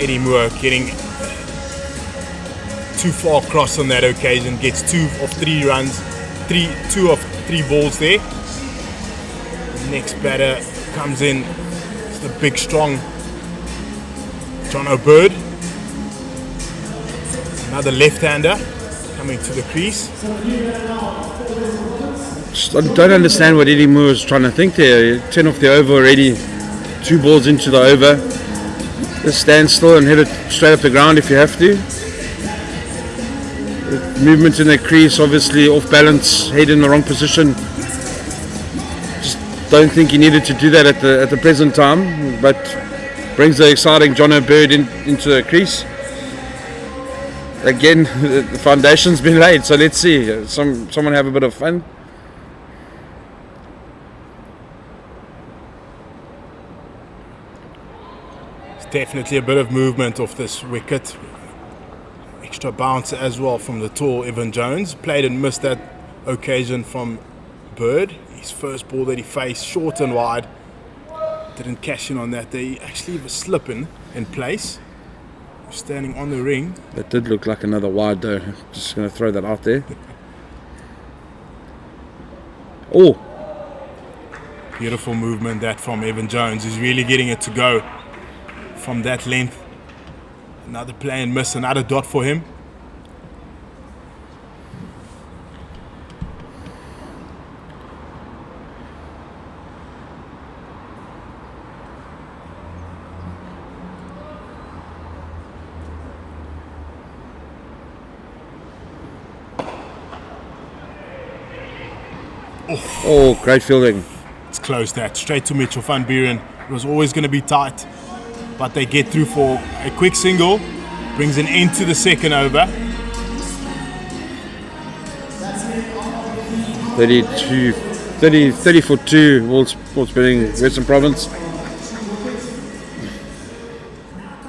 Eddie Moore getting too far across on that occasion, gets 2 of 3 runs, 2 of 3 balls there. Next batter comes in, it's the big strong John O'Bird. Another left-hander coming to the crease. I don't understand what Eddie Moore was trying to think there. 10 off the over already, 2 balls into the over. Just stand still and hit it straight up the ground if you have to. Movement in the crease, obviously off balance, head in the wrong position. Just don't think he needed to do that at the present time, but brings the exciting John O'Bird into the crease. Again, the foundation's been laid, so let's see. Someone have a bit of fun. It's definitely a bit of movement off this wicket. Extra bounce as well from the tall Evan Jones. Played and missed that occasion from Bird. His first ball that he faced, short and wide. Didn't cash in on that. They actually were slipping in place. Standing on the ring. That did look like another wide though. Just going to throw that out there. Oh! Beautiful movement that from Evan Jones. He's really getting it to go from that length. Another play and miss, another dot for him. Oh, great fielding. It's close that. Straight to Mitchell van Buren. It was always going to be tight, but they get through for a quick single. Brings an end to the second over. 30 for 2, World Sports Betting Western Province.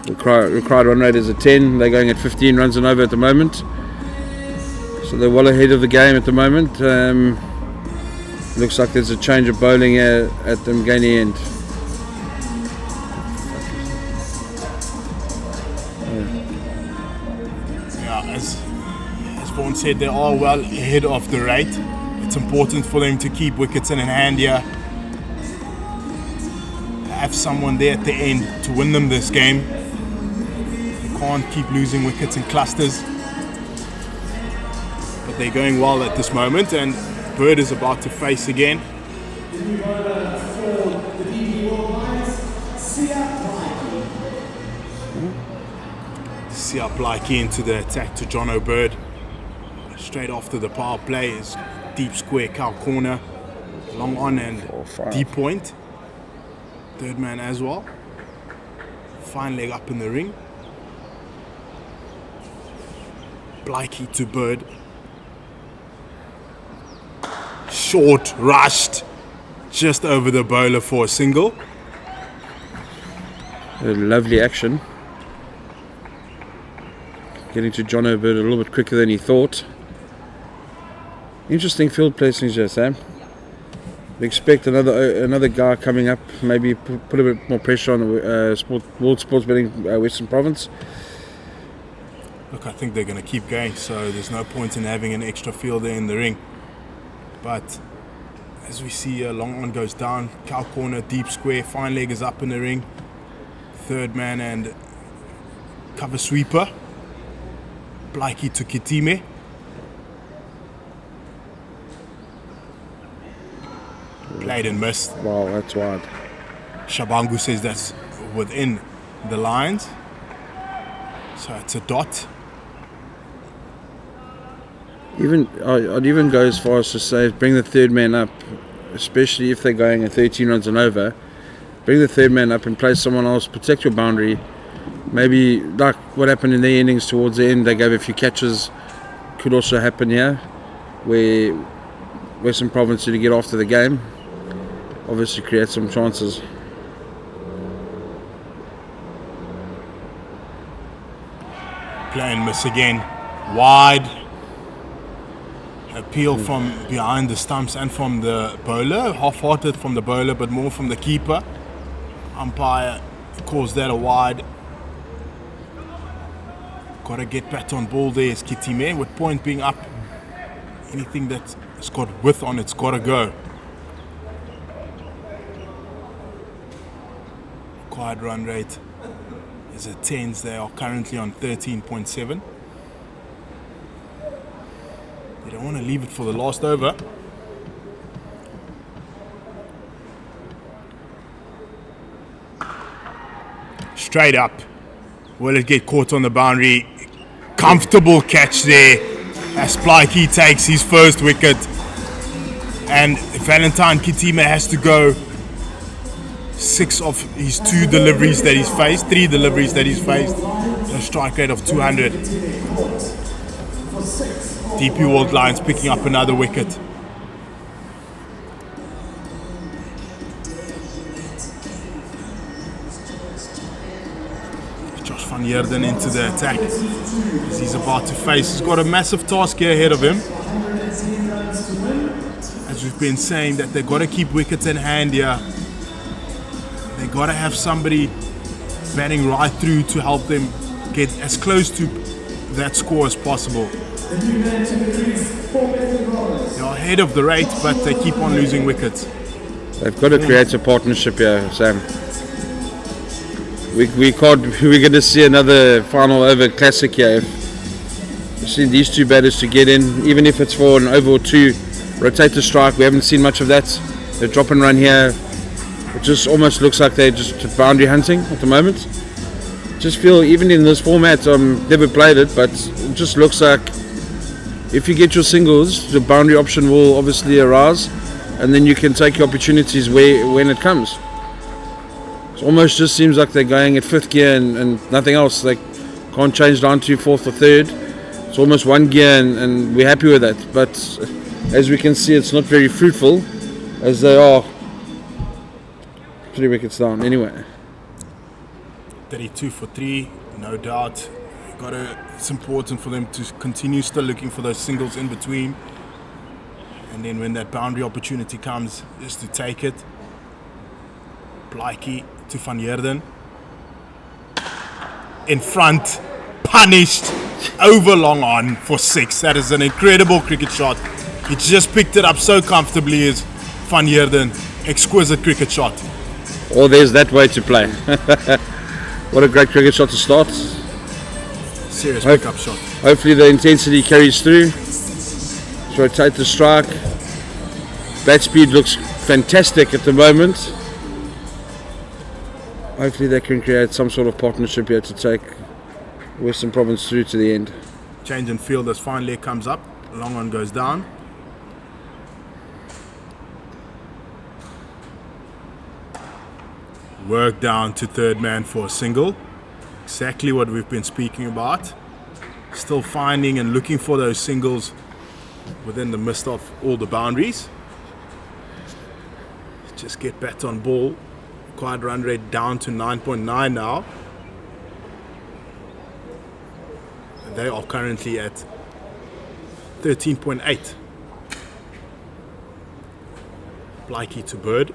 Required run rate is a 10. They're going at 15 runs and over at the moment. So they're well ahead of the game at the moment. Looks like there's a change of bowling at the Mgani end. Yeah, as Vaughan said, they are well ahead of the rate. It's important for them to keep wickets in hand here. Have someone there at the end to win them this game. They can't keep losing wickets in clusters. But they're going well at this moment, and Bird is about to face again. Sia Blakey into the attack to John O'Bird. Straight after the power play is deep square cow corner, long on and deep point. Third man as well. Fine leg up in the ring. Blakey to Bird. Short, rushed, just over the bowler for a single. A lovely action. Getting to John O'Bird a little bit quicker than he thought. Interesting field placings here, Sam. We expect another guy coming up, maybe put a bit more pressure on the World Sports Betting Western Province. Look, I think they're going to keep going, so there's no point in having an extra field there in the ring. But as we see, long on goes down, cow corner, deep square, fine leg is up in the ring. Third man and cover sweeper. Blakey to Kitime. Played and missed. Wow, that's wide. Shabangu says that's within the lines. So it's a dot. I'd even go as far as to say bring the third man up, especially if they're going at 13 runs and over. Bring the third man up and play someone else, protect your boundary. Maybe like what happened in their innings towards the end, they gave a few catches. Could also happen here, where Western Province to get after the game. Obviously create some chances. Play and miss again. Wide. Appeal from behind the stumps and from the bowler. Half-hearted from the bowler, but more from the keeper. Umpire calls that a wide. Got to get back on ball there is Kitime, with point being up. Anything that's got width on it's got to go. Required run rate is at 10s. They are currently on 13.7. They don't want to leave it for the last over. Straight up. Will it get caught on the boundary? Comfortable catch there as Blakey takes his first wicket. And Valentine Kitime has to go 6 of his 2 deliveries that he's faced, 3 deliveries that he's faced. A strike rate of 200. DP World Lions picking up another wicket. Josh van Heerden into the attack as he's about to face. He's got a massive task here ahead of him. As we've been saying, that they've got to keep wickets in hand here. They've got to have somebody batting right through to help them get as close to that score as possible. They're ahead of the rate, but they keep on losing wickets. They've got to create a partnership here, Sam. We're going to see another final over classic here. We've seen these two batters to get in, even if it's for an over or 2, rotate the strike. We haven't seen much of that. The drop and run here, it just almost looks like they're just boundary hunting at the moment. Just feel, even in this format, never played it, but it just looks like if you get your singles, the boundary option will obviously arise, and then you can take your opportunities when it comes. It almost just seems like they're going at 5th gear and nothing else. They can't change down to 4th or 3rd. It's almost 1 gear and we're happy with that. But as we can see, it's not very fruitful, as they are 3 wickets down anyway. 32 for 3, no doubt. It's important for them to continue still looking for those singles in between. And then when that boundary opportunity comes, just to take it. Blakey to Van Heerden. In front, punished, over long on for 6. That is an incredible cricket shot. He just picked it up so comfortably as Van Heerden. Exquisite cricket shot. Or there's that way to play. What a great cricket shot to start. Serious pickup shot. Hopefully the intensity carries through. Let's rotate the strike. Bat speed looks fantastic at the moment. Hopefully they can create some sort of partnership here to take Western Province through to the end. Change in field as fine leg comes up. Long one goes down. Work down to third man for a single. Exactly what we've been speaking about. Still finding and looking for those singles within the midst of all the boundaries. Just get back on ball. Required run rate down to 9.9 now. And they are currently at 13.8. Blakey to Bird.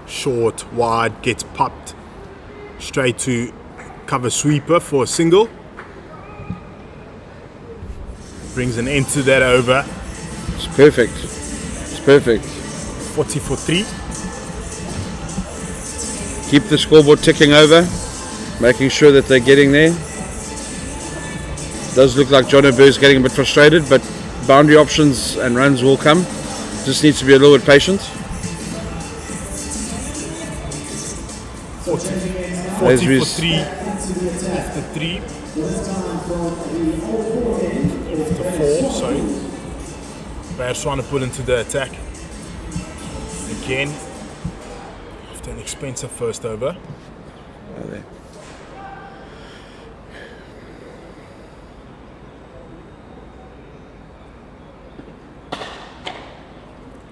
Short, wide, gets popped straight to cover sweeper for a single. Brings an end to that over. It's perfect. It's perfect. 40 for 3. Keep the scoreboard ticking over, making sure that they're getting there. Does look like John O'Beir's getting a bit frustrated, but boundary options and runs will come. Just needs to be a little bit patient. 40 for 3 after 3 after 4, sorry. Bears trying to put into the attack again after an expensive first over. Oh, there.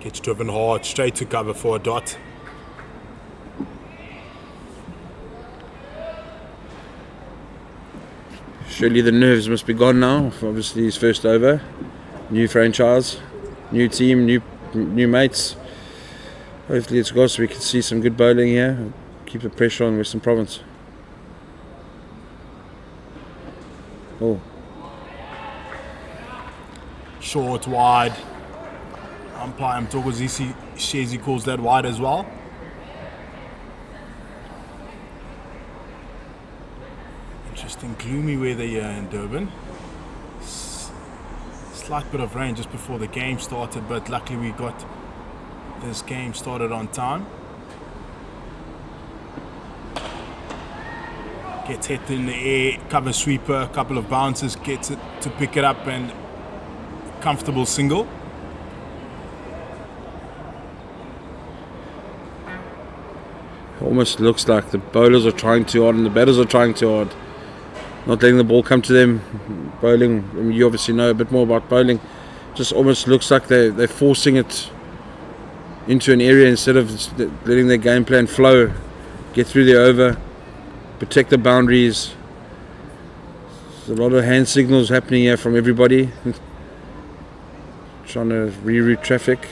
Gets driven hard straight to cover for a dot. Surely the nerves must be gone now. Obviously his first over, new franchise, new team, new mates. Hopefully it's good so we can see some good bowling here. Keep the pressure on Western Province. Oh, Short, wide. Umpire Mthokozisi shares he calls that wide as well. Interesting gloomy weather here in Durban. Slight bit of rain just before the game started, but luckily we got this game started on time. Gets hit in the air, cover sweeper, a couple of bounces, gets it to pick it up and comfortable single. almost looks like the bowlers are trying too hard and the batters are trying too hard. Not letting the ball come to them. Bowling, I mean, you obviously know a bit more about bowling. Just almost looks like they're forcing it into an area instead of letting their game plan flow. Get through the over, protect the boundaries. There's a lot of hand signals happening here from everybody. Trying to reroute traffic.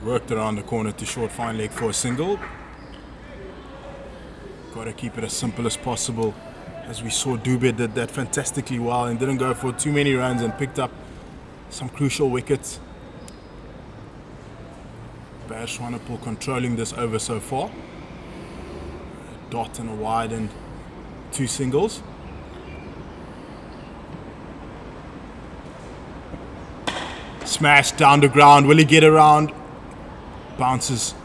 Worked around the corner to short fine leg for a single. Got to keep it as simple as possible. As we saw, Dube did that fantastically well and didn't go for too many runs and picked up some crucial wickets. Bash Swanepoel controlling this over so far. A dot and a wide and two singles. Smash down the ground. Will he get around? Bounces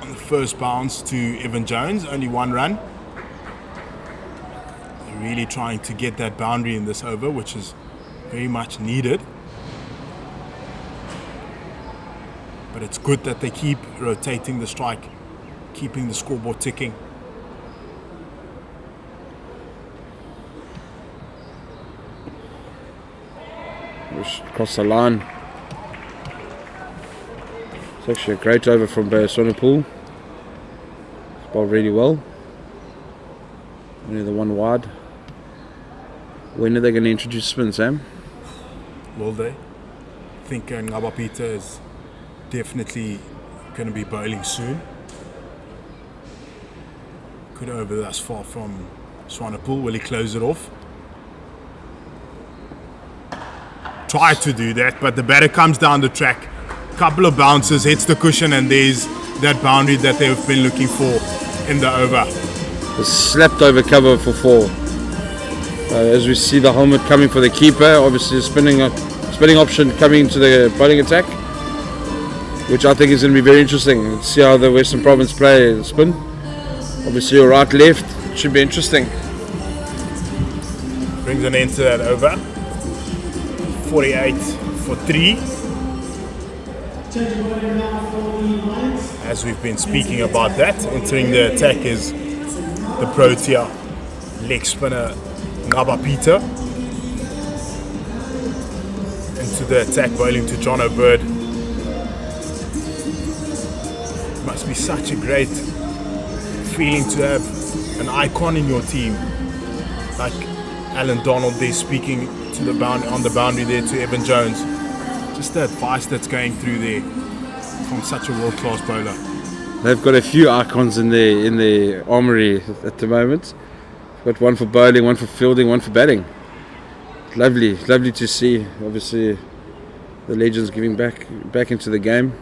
on the first bounce to Evan Jones. Only one run. They're really trying to get that boundary in this over, which is very much needed. But it's good that they keep rotating the strike, keeping the scoreboard ticking. Across the line. It's actually a great over from Swanepoel. It's bowled really well. Only the one wide. When are they going to introduce spin, Sam? Will they? I think Ngaba Peter is definitely going to be bowling soon. Good over thus far from Swanepoel. Will he close it off? Tried to do that, but the batter comes down the track. Couple of bounces, hits the cushion, and there's that boundary that they've been looking for in the over. The slapped over cover for 4. As we see the helmet coming for the keeper, obviously a spinning option coming into the bowling attack. which I think is going to be very interesting. Let's see how the Western Province play the spin. Obviously, your right left should be interesting. Brings an end to that over. 48 for 3. As we've been speaking about that, entering the attack is the Protea leg spinner Ngaba Peter. Into the attack, bowling to John O'Bird. Must be such a great feeling to have an icon in your team, like Alan Donald there speaking to the on the boundary there to Evan Jones. Just the advice that's going through there from such a world-class bowler. They've got a few icons in their armoury at the moment. Got one for bowling, one for fielding, one for batting. Lovely to see. Obviously, the legends giving back into the game,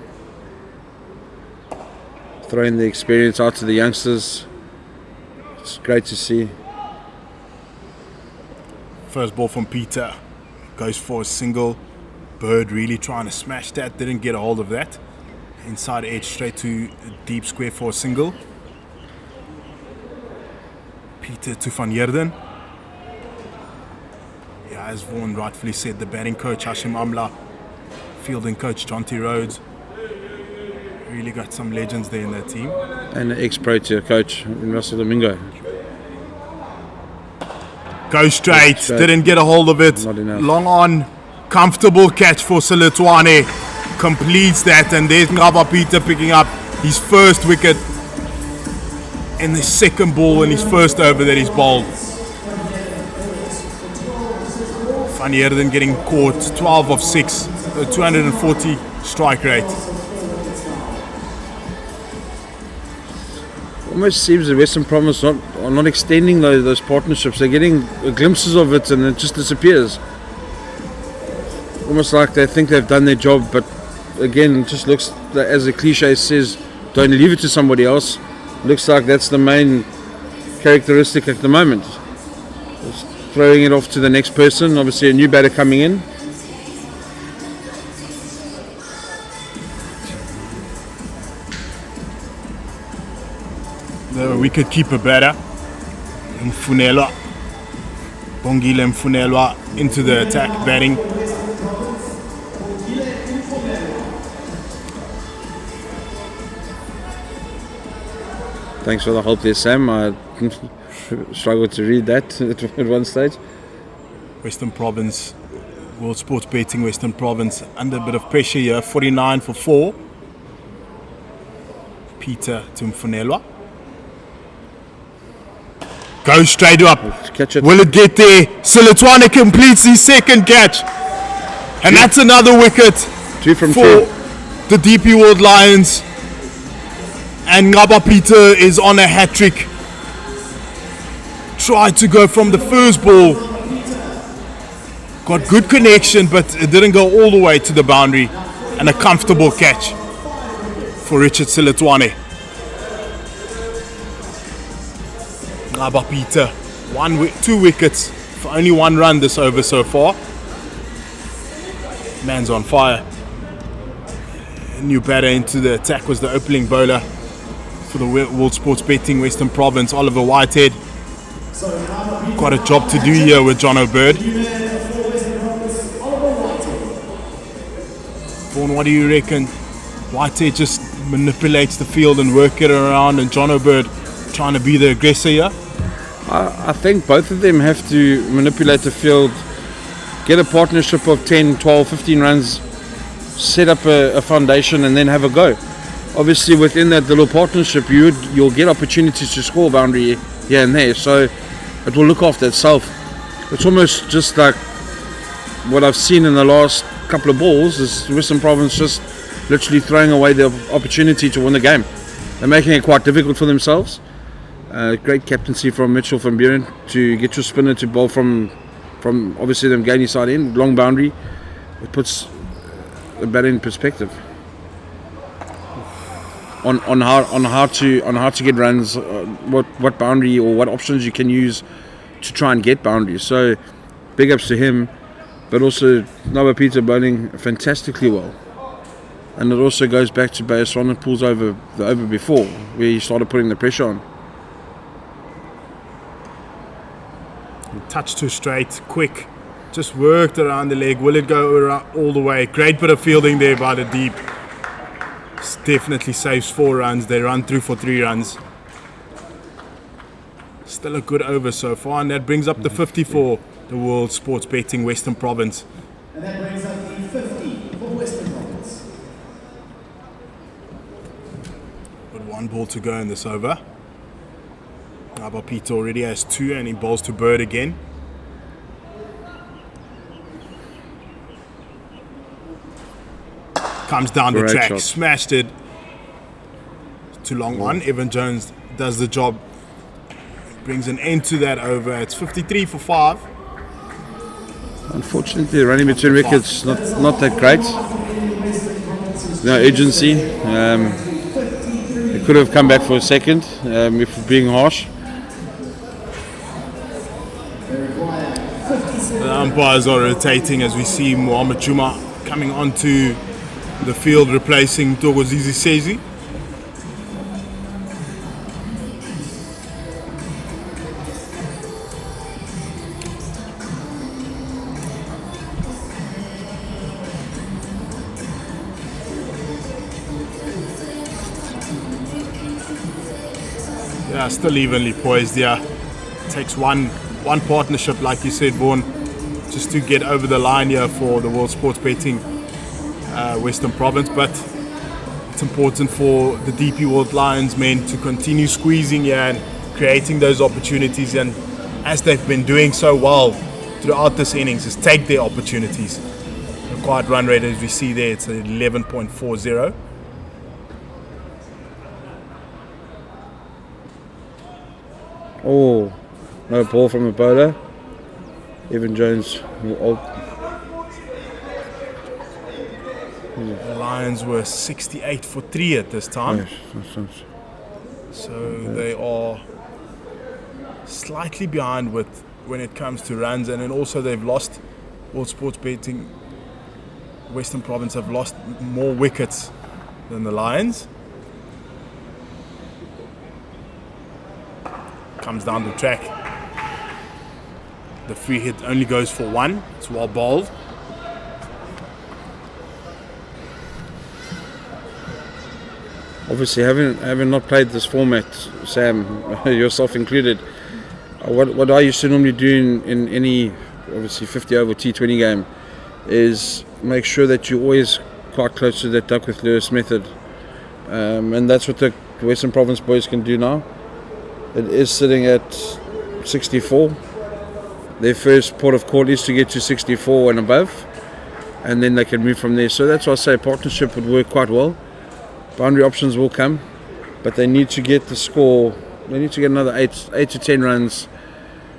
throwing the experience out to the youngsters. It's great to see. First ball from Peter, goes for a single. Bird really trying to smash that, didn't get a hold of that. Inside edge straight to deep square for a single. Peter to Van Heerden. Yeah, as Vaughan rightfully said, the batting coach Hashim Amla, fielding coach John T. Rhodes. Really got some legends there in that team. And the ex-Protea coach in Russell Domingo. Go straight, didn't get a hold of it. Not enough. Long on, comfortable catch for Silitwane. Completes that, and there's Ngaba Peter picking up his first wicket in the second ball in his first over that he's bowled. Van Heerden getting caught, 12 of 6, 240 strike rate. Almost seems the Western Province are not extending those partnerships. They're getting glimpses of it and it just disappears. Almost like they think they've done their job, but again, it just looks, as the cliche says, don't leave it to somebody else. Looks like that's the main characteristic at the moment. Just throwing it off to the next person. Obviously a new batter coming in. The wicket keeper batter, Mfunelwa. Bongile Mfunelwa into the attack batting. Thanks for the help there, Sam. I struggled to read that at one stage. Western Province, World Sports Betting Western Province under a bit of pressure here. 49 for 4. Peter to Mfunelwa. Go straight up. Catch it. Will it get there? Silitwane completes his second catch. And that's another wicket 2 from for 2. the DP World Lions. And Ngaba Peter is on a hat-trick. Tried to go from the first ball. Got good connection, but it didn't go all the way to the boundary. And a comfortable catch for Richard Silitwane. Ngaba Peter, 2 wickets for only 1 run this over so far. Man's on fire. A new batter into the attack was the opening bowler for the World Sports Betting Western Province, Oliver Whitehead. Got a job to do here with John O'Bird. Vaughan, what do you reckon? Whitehead just manipulates the field and work it around, and John O'Bird trying to be the aggressor here? I think both of them have to manipulate the field, get a partnership of 10, 12, 15 runs, set up a foundation and then have a go. Obviously within that little partnership you'll get opportunities to score boundary here and there, so it will look after itself. It's almost just like what I've seen in the last couple of balls is Western Province just literally throwing away the opportunity to win the game. They're making it quite difficult for themselves. Great captaincy from Mitchell van Buren to get your spinner to bowl from obviously them gaining side in long boundary. It puts a batter in perspective on how to get runs, what boundary or what options you can use to try and get boundaries. So big ups to him, but also Ngaba Peter bowling fantastically well. And it also goes back to base on and pulls over the over before, where he started putting the pressure on. Touch too straight, quick. Just worked around the leg. Will it go around all the way? Great bit of fielding there by the deep. This definitely saves 4 runs. They run through for 3 runs. Still a good over so far, and that brings up the 50 for the World Sports Betting Western Province. And that brings up the 50 for Western Province. With 1 ball to go in this over. Now Peter already has 2 and he bowls to Bird again. Comes down the Great track, shot. smashed it. Too long on. Evan Jones does the job. Brings an end to that over. It's 53 for 5. Unfortunately, the running between wickets not that great. No urgency. It could have come back for a second if we're being harsh. The umpires are rotating as we see Mohamed Juma coming onto the field replacing Thokozizi Sezi. Yeah, still evenly poised here. Takes one partnership, like you said, Vaughan, just to get over the line here for the World Sports Betting Western Province. But it's important for the DP World Lions men to continue squeezing here and creating those opportunities. And as they've been doing so well throughout this innings, is take their opportunities. The required run rate, as we see there, it's 11.40. Oh, no ball from the bowler. Evan Jones. The Lions were 68 for 3 at this time. So they are slightly behind when it comes to runs, and then also they've lost. World Sports Betting Western Province have lost more wickets than the Lions. Comes down the track. The free hit only goes for 1. It's well bowled. Obviously, having not played this format, Sam, yourself included, what I used to normally do in any, obviously 50 over T20 game, is make sure that you're always quite close to that Duckworth Lewis method, and that's what the Western Province boys can do now. It is sitting at 64. Their first port of call is to get to 64 and above, and then they can move from there. So that's why I say partnership would work quite well. Boundary options will come, but they need to get the score. They need to get another 8 to 10 runs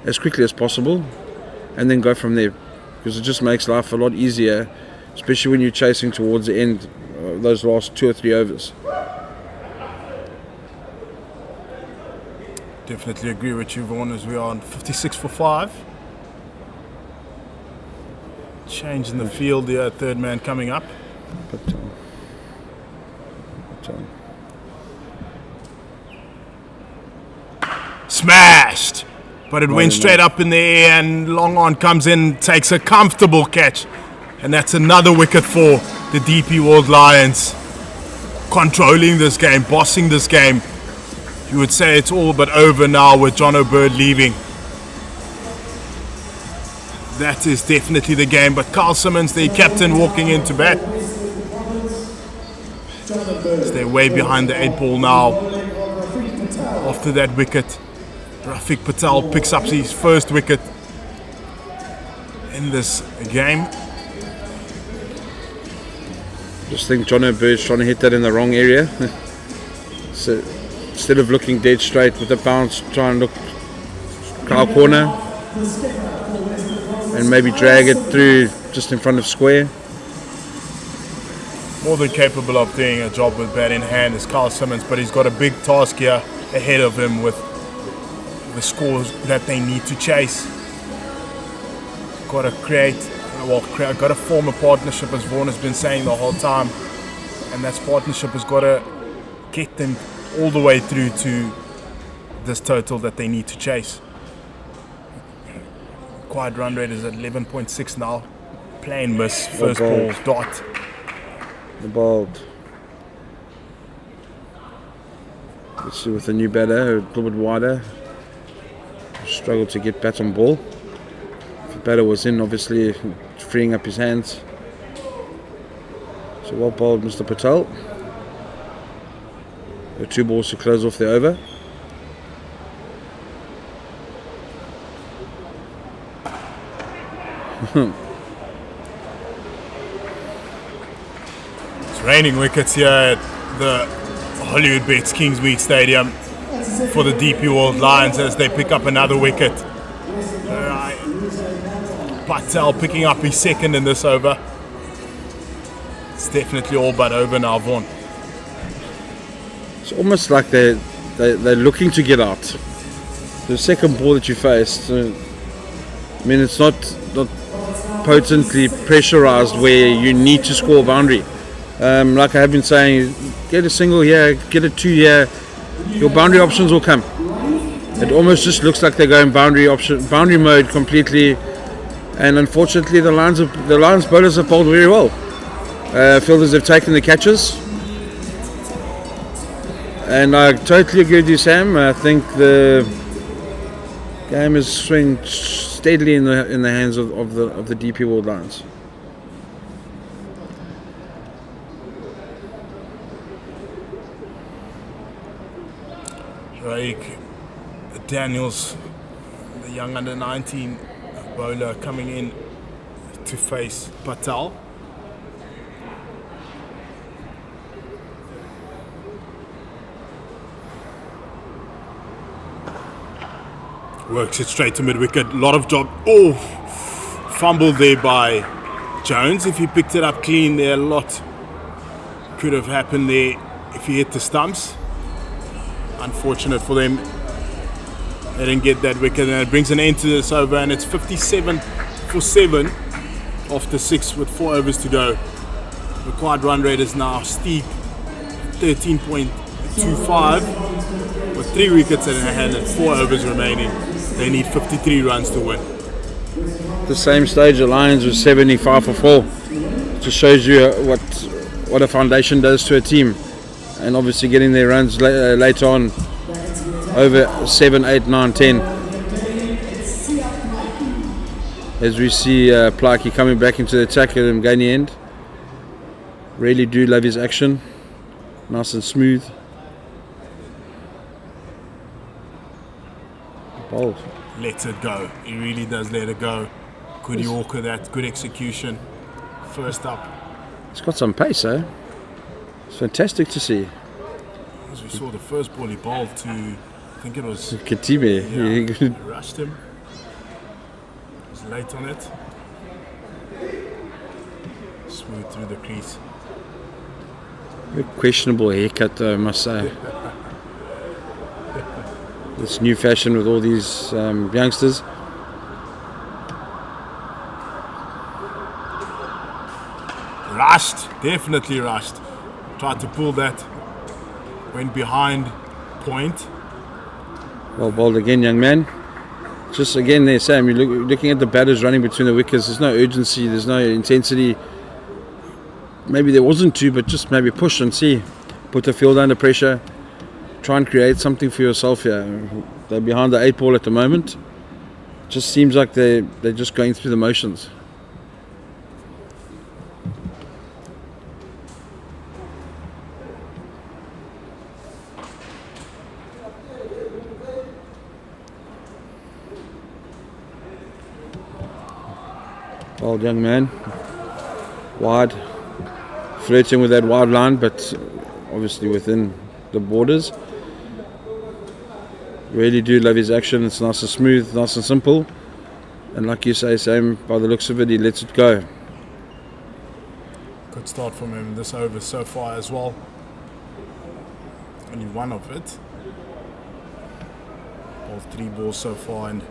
as quickly as possible, and then go from there, because it just makes life a lot easier, especially when you're chasing towards the end of those last 2 or 3 overs. Definitely agree with you, Vaughan, as we are on 56 for 5. Change in the field here, third man coming up. But Smashed! But it went straight up in the air, and long on comes in, takes a comfortable catch. And that's another wicket for the DP World Lions. Controlling this game, bossing this game. You would say it's all but over now with John O'Bird leaving. That is definitely the game, but Carl Simmons, the captain, walking into bat. They're way behind the 8 ball now. After that wicket, Rafiq Patel picks up his first wicket in this game. just think John O'Bird's trying to hit that in the wrong area. So instead of looking dead straight with the bounce, try and look cow corner and maybe drag it through just in front of square. More than capable of doing a job with bat in hand is Carl Simmons, but he's got a big task here ahead of him with the scores that they need to chase. Got to got to form a partnership, as Vaughan has been saying the whole time. and that partnership has got to get them all the way through to this total that they need to chase. Required run rate is at 11.6 now. Plain miss, first ball, dot. The ball. Let's see with the new batter, a little bit wider. Struggled to get bat on ball. If the batter was in, obviously freeing up his hands. So well bowled, Mr. Patel. The 2 balls to close off the over. It's raining wickets here at the Hollywood Bets Kingsmead Stadium for the DP World Lions as they pick up another wicket. Patel picking up his second in this over. It's definitely all but over now, Vaughan. It's almost like they're looking to get out. The second ball that you faced, I mean, it's not potently pressurized where you need to score a boundary. Like I have been saying, get a single here, get a 2 here, your boundary options will come. It almost just looks like they're going boundary mode completely, and unfortunately the Lions bowlers have bowled very well. Fielders have taken the catches, and I totally agree with you, Sam. I think the game is swinging steadily in the hands of the DP World Lions. Drake Daniels, the young under-19 bowler, coming in to face Patel. Works it straight to mid-wicket. A lot of job. Oh, fumbled there by Jones. If he picked it up clean there, a lot could have happened there if he hit the stumps. Unfortunate for them. They didn't get that wicket, and it brings an end to this over, and it's 57 for 7 after 6 with 4 overs to go. Required run rate is now steep, 13.25 with 3 wickets in hand and 4 overs remaining. They need 53 runs to win. At the same stage, the Lions were 75 for 4. Just shows you what a foundation does to a team. And obviously getting their runs later on over 7, 8, 9, 10. As we see Plakey coming back into the attack at Mgani end. Really do love his action. Nice and smooth. Bold. Lets it go. He really does let it go. Good Yorker, that good execution. First up. It's got some pace, eh? It's fantastic to see. As we saw the first ball he bowled to, I think it was Katibe. Yeah, rushed him. Was late on it. Smooth through the crease. Very questionable haircut, though, I must say. This new fashion with all these youngsters. Rushed, definitely rushed. Tried to pull that. Went behind point. Well bowled again, young man. Just again there, Sam, you're looking at the batters running between the wickets. There's no urgency, there's no intensity. Maybe there wasn't to, but just maybe push and see. Put the field under pressure. Try and create something for yourself here. They're behind the 8 ball at the moment. Just seems like they're just going through the motions. Old young man, wide, flirting with that wide line, but obviously within the borders. Really do love his action. It's nice and smooth, nice and simple, and like you say, Sam, by the looks of it, he lets it go. Good start from him this over so far as well. Only one of it. All 3 balls so far, and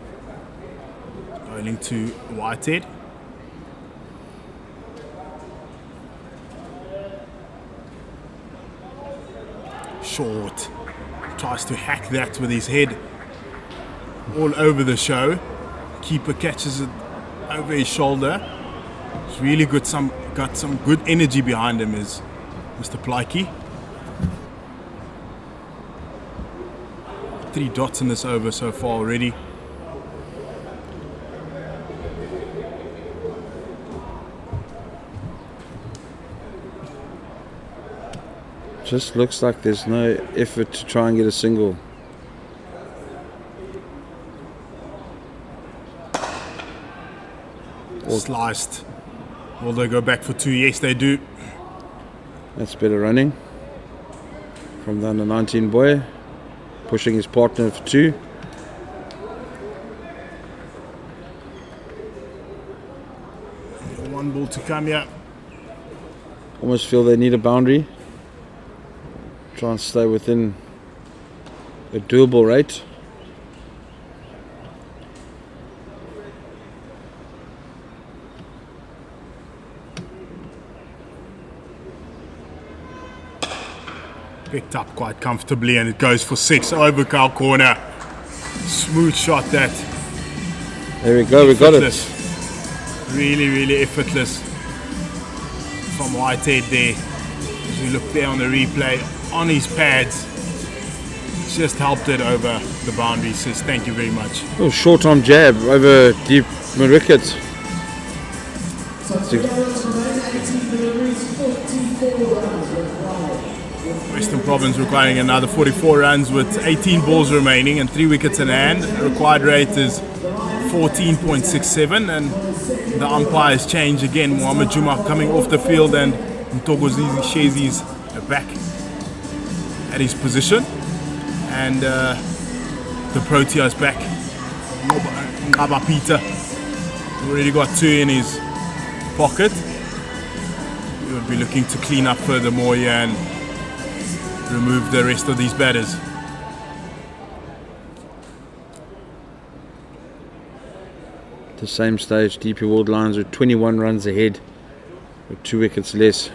bowling to Whitehead. Short. Tries to hack that with his head all over the show. Keeper catches it over his shoulder. It's really good. Got some good energy behind him is Mr. Plaiki. 3 dots in this over so far already. Just looks like there's no effort to try and get a single. Sliced. Will they go back for 2? Yes, they do. That's better running from the under 19 boy, pushing his partner for 2. One ball to come here. Almost feel they need a boundary. Try and stay within a doable rate. Picked up quite comfortably and it goes for 6 over cow corner. Smooth shot that. There we go, we got it. Really, really effortless from Whitehead there. As we look there on the replay, on his pads, just helped it over the boundary. Says thank you very much. Oh, short arm jab over deep mid wicket. Western Province requiring another 44 runs with 18 balls remaining and 3 wickets in hand. The required rate is 14.67 and the umpires change again. Mohamed Juma coming off the field and Mtogozizi Shezi's back at his position. And the Proteas back. Ngaba Peter already got 2 in his pocket. He would be looking to clean up furthermore here and remove the rest of these batters. At the same stage, DP World Lions are 21 runs ahead with 2 wickets less.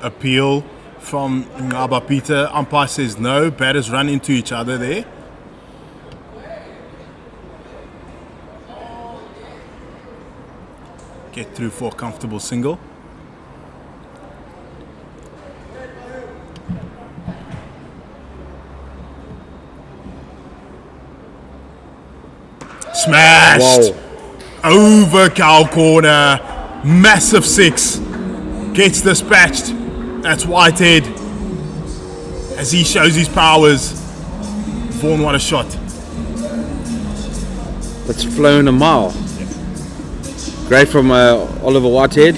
Appeal from Ngaba Peter. Umpire says no. Batters run into each other there. Get through for a comfortable single. Smashed! Wow. Over cow corner. Massive 6. Gets dispatched. That's Whitehead. As he shows his powers. Vaughan, what a shot. That's flown a mile. Great from Oliver Whitehead,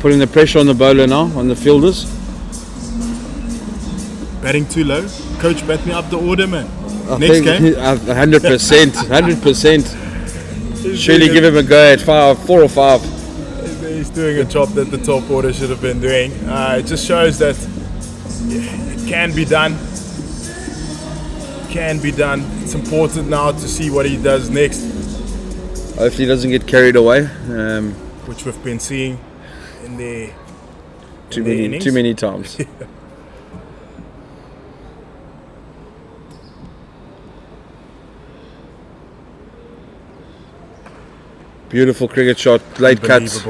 putting the pressure on the bowler now, on the fielders. Batting too low. Coach, bat me up the order, man. I Next think game. 100%, 100%. Surely give him a go at 4 or 5. He's doing a job that the top order should have been doing. It just shows that it can be done. Can be done. It's important now to see what he does next. Hopefully he doesn't get carried away. Which we've been seeing in the Too many times. Beautiful cricket shot, late cuts.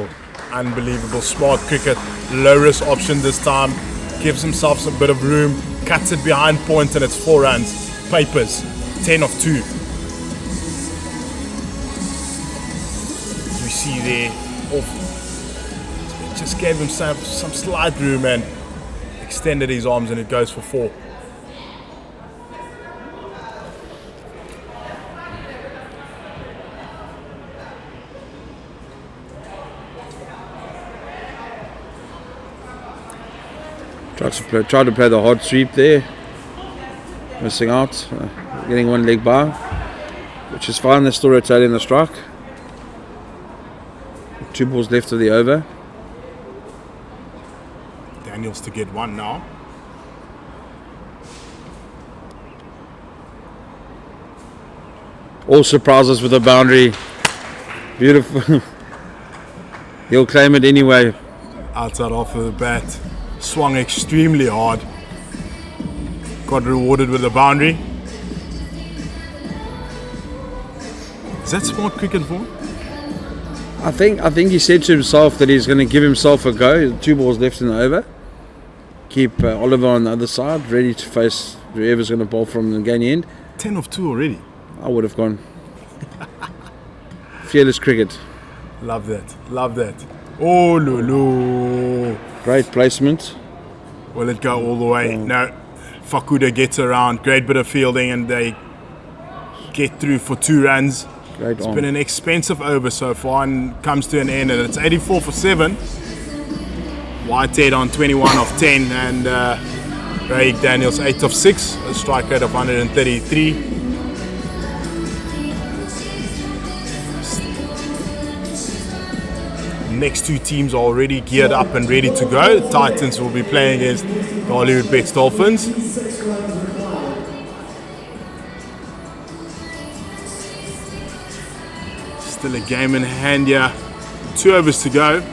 Unbelievable. Smart cricket. Low risk option this time. Gives himself some bit of room. Cuts it behind point and it's 4 runs. Papers. 10 of 2. As we see there. Off. Just gave himself some slight room and extended his arms and it goes for 4. Tried to play the hard sweep there, missing out, getting 1 leg by, which is fine. They're still rotating the strike. 2 balls left of the over. Daniels to get 1 now. All surprises with a boundary. Beautiful. He'll claim it anyway. Outside off of the bat, swung extremely hard. Got rewarded with a boundary. Is that smart cricket form? I think he said to himself that he's going to give himself a go. 2 balls left in the over. Keep Oliver on the other side, ready to face whoever's going to bowl from the game end. 10 of 2 already. I would have gone. Fearless cricket. Love that. Love that. Oh, Lulu. Great placement. Will it go all the way? No. Fakuda gets around. Great bit of fielding, and they get through for 2 runs. Great It's arm. been an expensive over so far and comes to an end, and it's 84 for 7. Whitehead on 21 of 10, and Craig Daniels 8 of 6, a strike rate of 133. Next 2 teams are already geared up and ready to go. The Titans will be playing against the Hollywood Bets Dolphins. Still a game in hand here. 2 overs to go.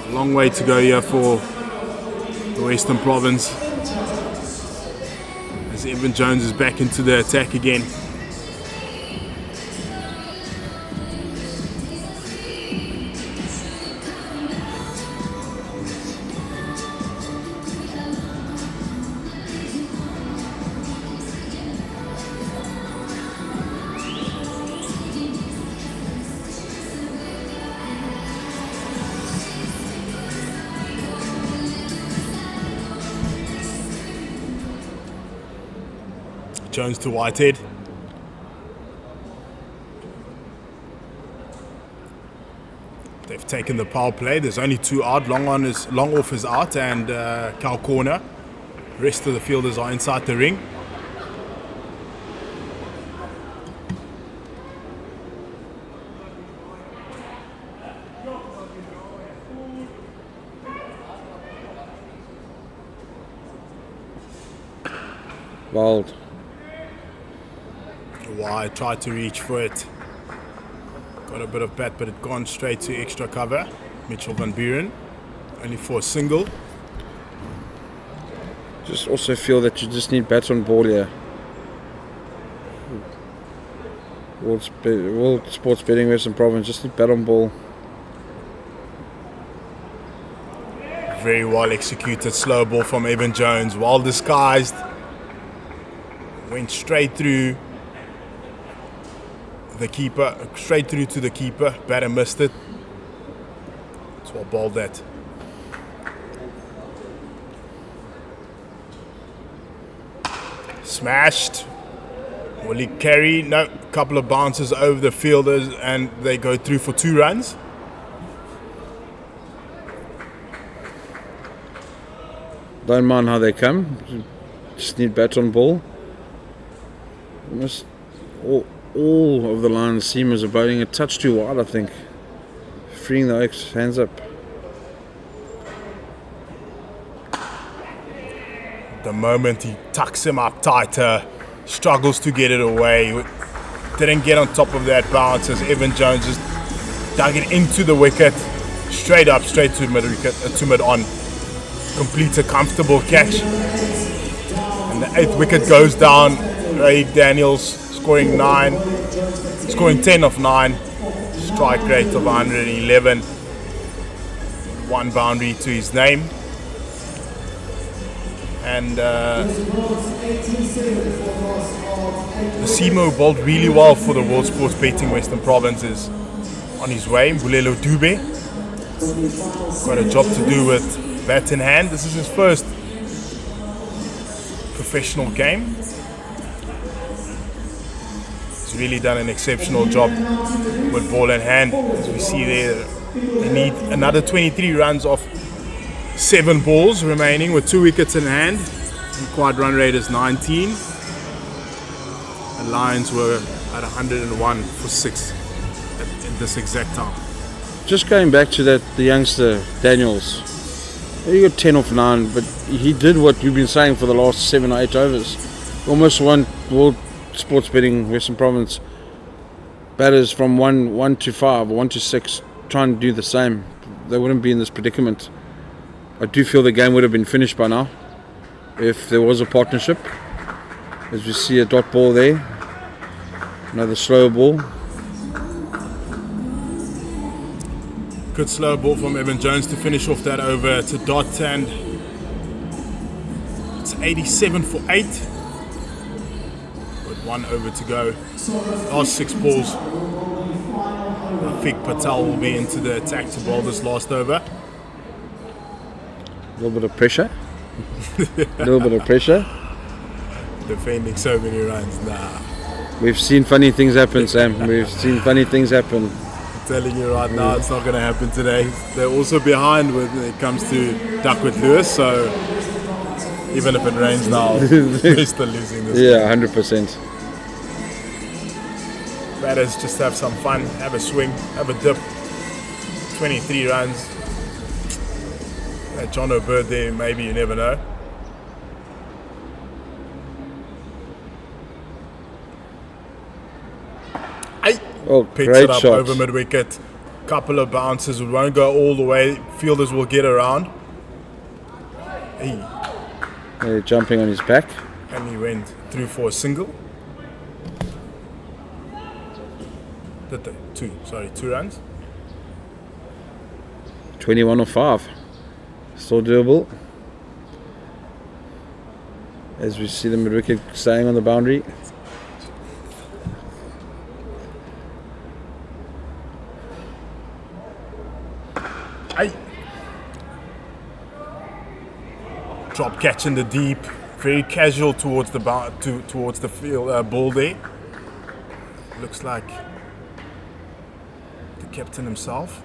A long way to go here for the Western Province. As Evan Jones is back into the attack again. Jones to Whitehead. They've taken the power play. There's only 2 out. Long off is out, and Cal corner. Rest of the fielders are inside the ring. Wild. Wide, tried to reach for it. Got a bit of bat, but it gone straight to extra cover. Mitchell van Buren, only for a single. Just also feel that you just need bats on ball here. World Sports Betting Western Province, just need bat on ball. Very well executed slow ball from Evan Jones, well disguised. Went straight through the keeper, straight through to the keeper. Batter missed it. So I bowled that. Smashed. Will he carry? No. Couple of bounces over the fielders, and they go through for 2 runs. Don't mind how they come. Just need bats on ball. Almost all of the line seamers are bowling a touch too wide, I think. Freeing the Oaks, hands up. The moment he tucks him up tighter, struggles to get it away. Didn't get on top of that bounce as Evan Jones just dug it into the wicket. Straight up, straight to mid wicket, to mid on. Completes a comfortable catch. And the 8th wicket goes down. Ray Daniels scoring 10 of 9. Strike rate of 111. 1 boundary to his name. And the Simo bowled really well for the World Sports Betting Western Province is on his way. Mbulelo Dube got a job to do with bat in hand. This is his first professional game. He's really done an exceptional job with ball in hand. As we see there, they need another 23 runs off 7 balls remaining with 2 wickets in hand. Required run rate is 19. The Lions were at 101 for 6 at this exact time. Just going back to that, the youngster Daniels. He got 10 off 9, but he did what we've been saying for the last 7 or 8 overs. Almost won World Sports Betting Western Province batters from 1 to 5, 1 to 6 try and do the same, they wouldn't be in this predicament. I do feel the game would have been finished by now if there was a partnership. As we see a dot ball there, another slow ball. Good slow ball from Evan Jones to finish off that over to dot, and it's 87 for 8 with 1 over to go. Last 6 balls. I think Patel will be into the attack to bowl this last over. A little bit of pressure. A little bit of pressure. Defending so many runs. Nah. We've seen funny things happen, Sam. We've seen funny things happen. I'm telling you right now, it's not going to happen today. They're also behind when it comes to Duckworth Lewis, so even if it rains now, they're still losing this. Yeah, 100%. Batters just have some fun, have a swing, have a dip. 23 runs. John O'Bird there, maybe, you never know. Oh, Picks great it up shot. over mid-wicket. Couple of bounces, it won't go all the way. Fielders will get around. They're jumping on his back. And he went through for a single. Did they? 2 runs. 21 or 5. Still doable. As we see the mid-wicket staying on the boundary. Drop catch in the deep, very casual towards the towards the field ball there. Looks like the captain himself.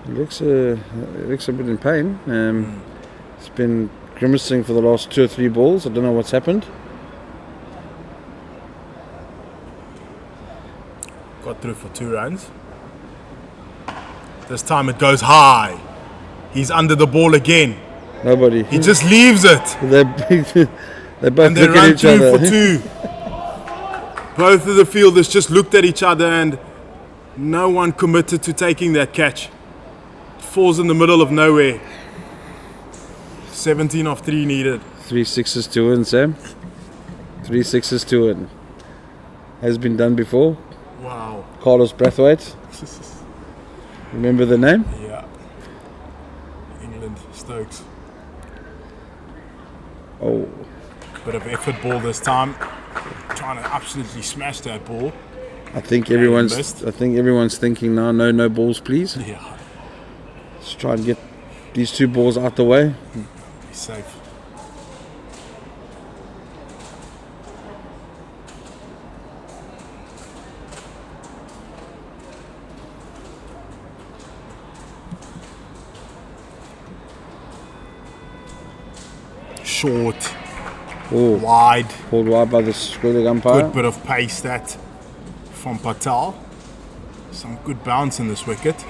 He looks a bit in pain. He's been grimacing for the last 2 or 3 balls. I don't know what's happened. Got through for 2 runs. This time it goes high. He's under the ball again. Nobody. He just leaves it. They both And they look run at each through other. for 2. Both of the fielders just looked at each other and no one committed to taking that catch. It falls in the middle of nowhere. 17 off 3 needed. 3 sixes to win, Sam. 3 sixes to win. Has been done before. Wow. Carlos Brathwaite. Remember the name? Yeah. England, Stokes. Oh, Bit of effort ball this time. Trying to absolutely smash that ball. I think missed. everyone's thinking now. No balls, please. Yeah. Let's try and get these 2 balls out the way. Be safe. Short, Oh, wide, pulled wide by the square umpire. good bit of pace that from Patel. Some good bounce in this wicket.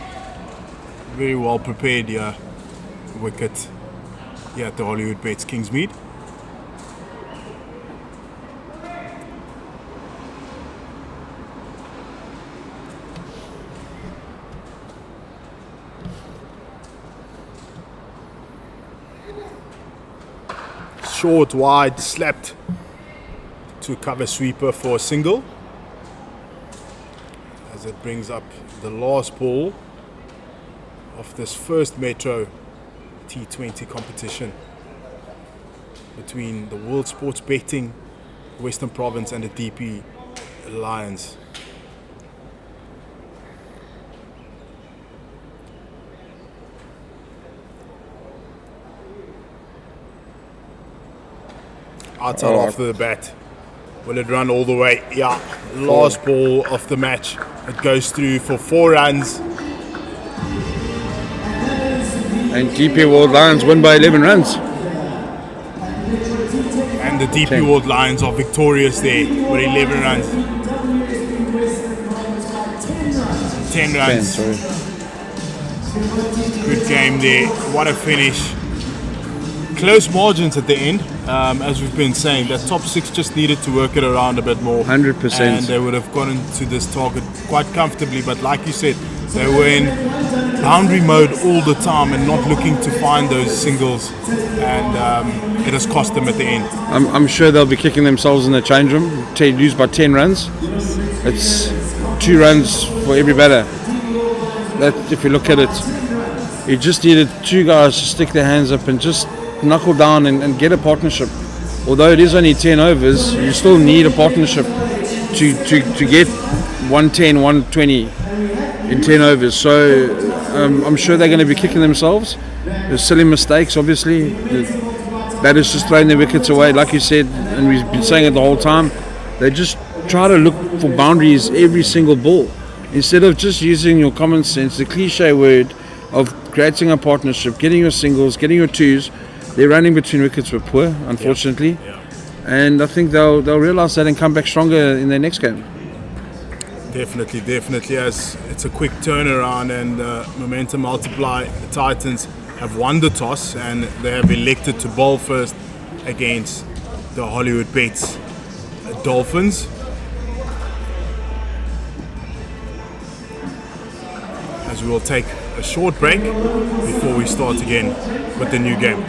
Very well prepared here. Wicket here at the Hollywood Bets Kingsmead. Short, wide, slapped to cover sweeper for a single. As it brings up the last ball of this first Metro T20 competition between the World Sports Betting Western Province and the DP Lions. Outside after the bat. Will it run all the way? Yeah. Last ball of the match. It goes through for 4 runs. And DP World Lions win by 11 runs. And the DP World Lions are victorious there with 11 runs. 10 runs. Sorry. Good game there. What a finish. close margins at the end, as we've been saying. That top 6 just needed to work it around a bit more. 100%. And they would have gotten to this target quite comfortably. But like you said, they were in boundary mode all the time and not looking to find those singles. And it has cost them at the end. I'm sure they'll be kicking themselves in the change room. Lose by 10 runs. It's 2 runs for every batter. That, if you look at it, you just needed 2 guys to stick their hands up and just knuckle down and get a partnership. Although it is only 10 overs, you still need a partnership to get 110, 120 in 10 overs. So I'm sure they're going to be kicking themselves. There's silly mistakes, obviously. The batters just throwing their wickets away, like you said, and we've been saying it the whole time. They just try to look for boundaries every single ball instead of just using your common sense, the cliche word of creating a partnership, getting your singles, getting your twos. Their running between wickets were poor, unfortunately. Yeah. And I think they'll realise that and come back stronger in their next game. Definitely, as it's a quick turnaround and momentum multiply. The Titans have won the toss and they have elected to bowl first against the Hollywood Bets Dolphins. As we will take a short break before we start again with the new game.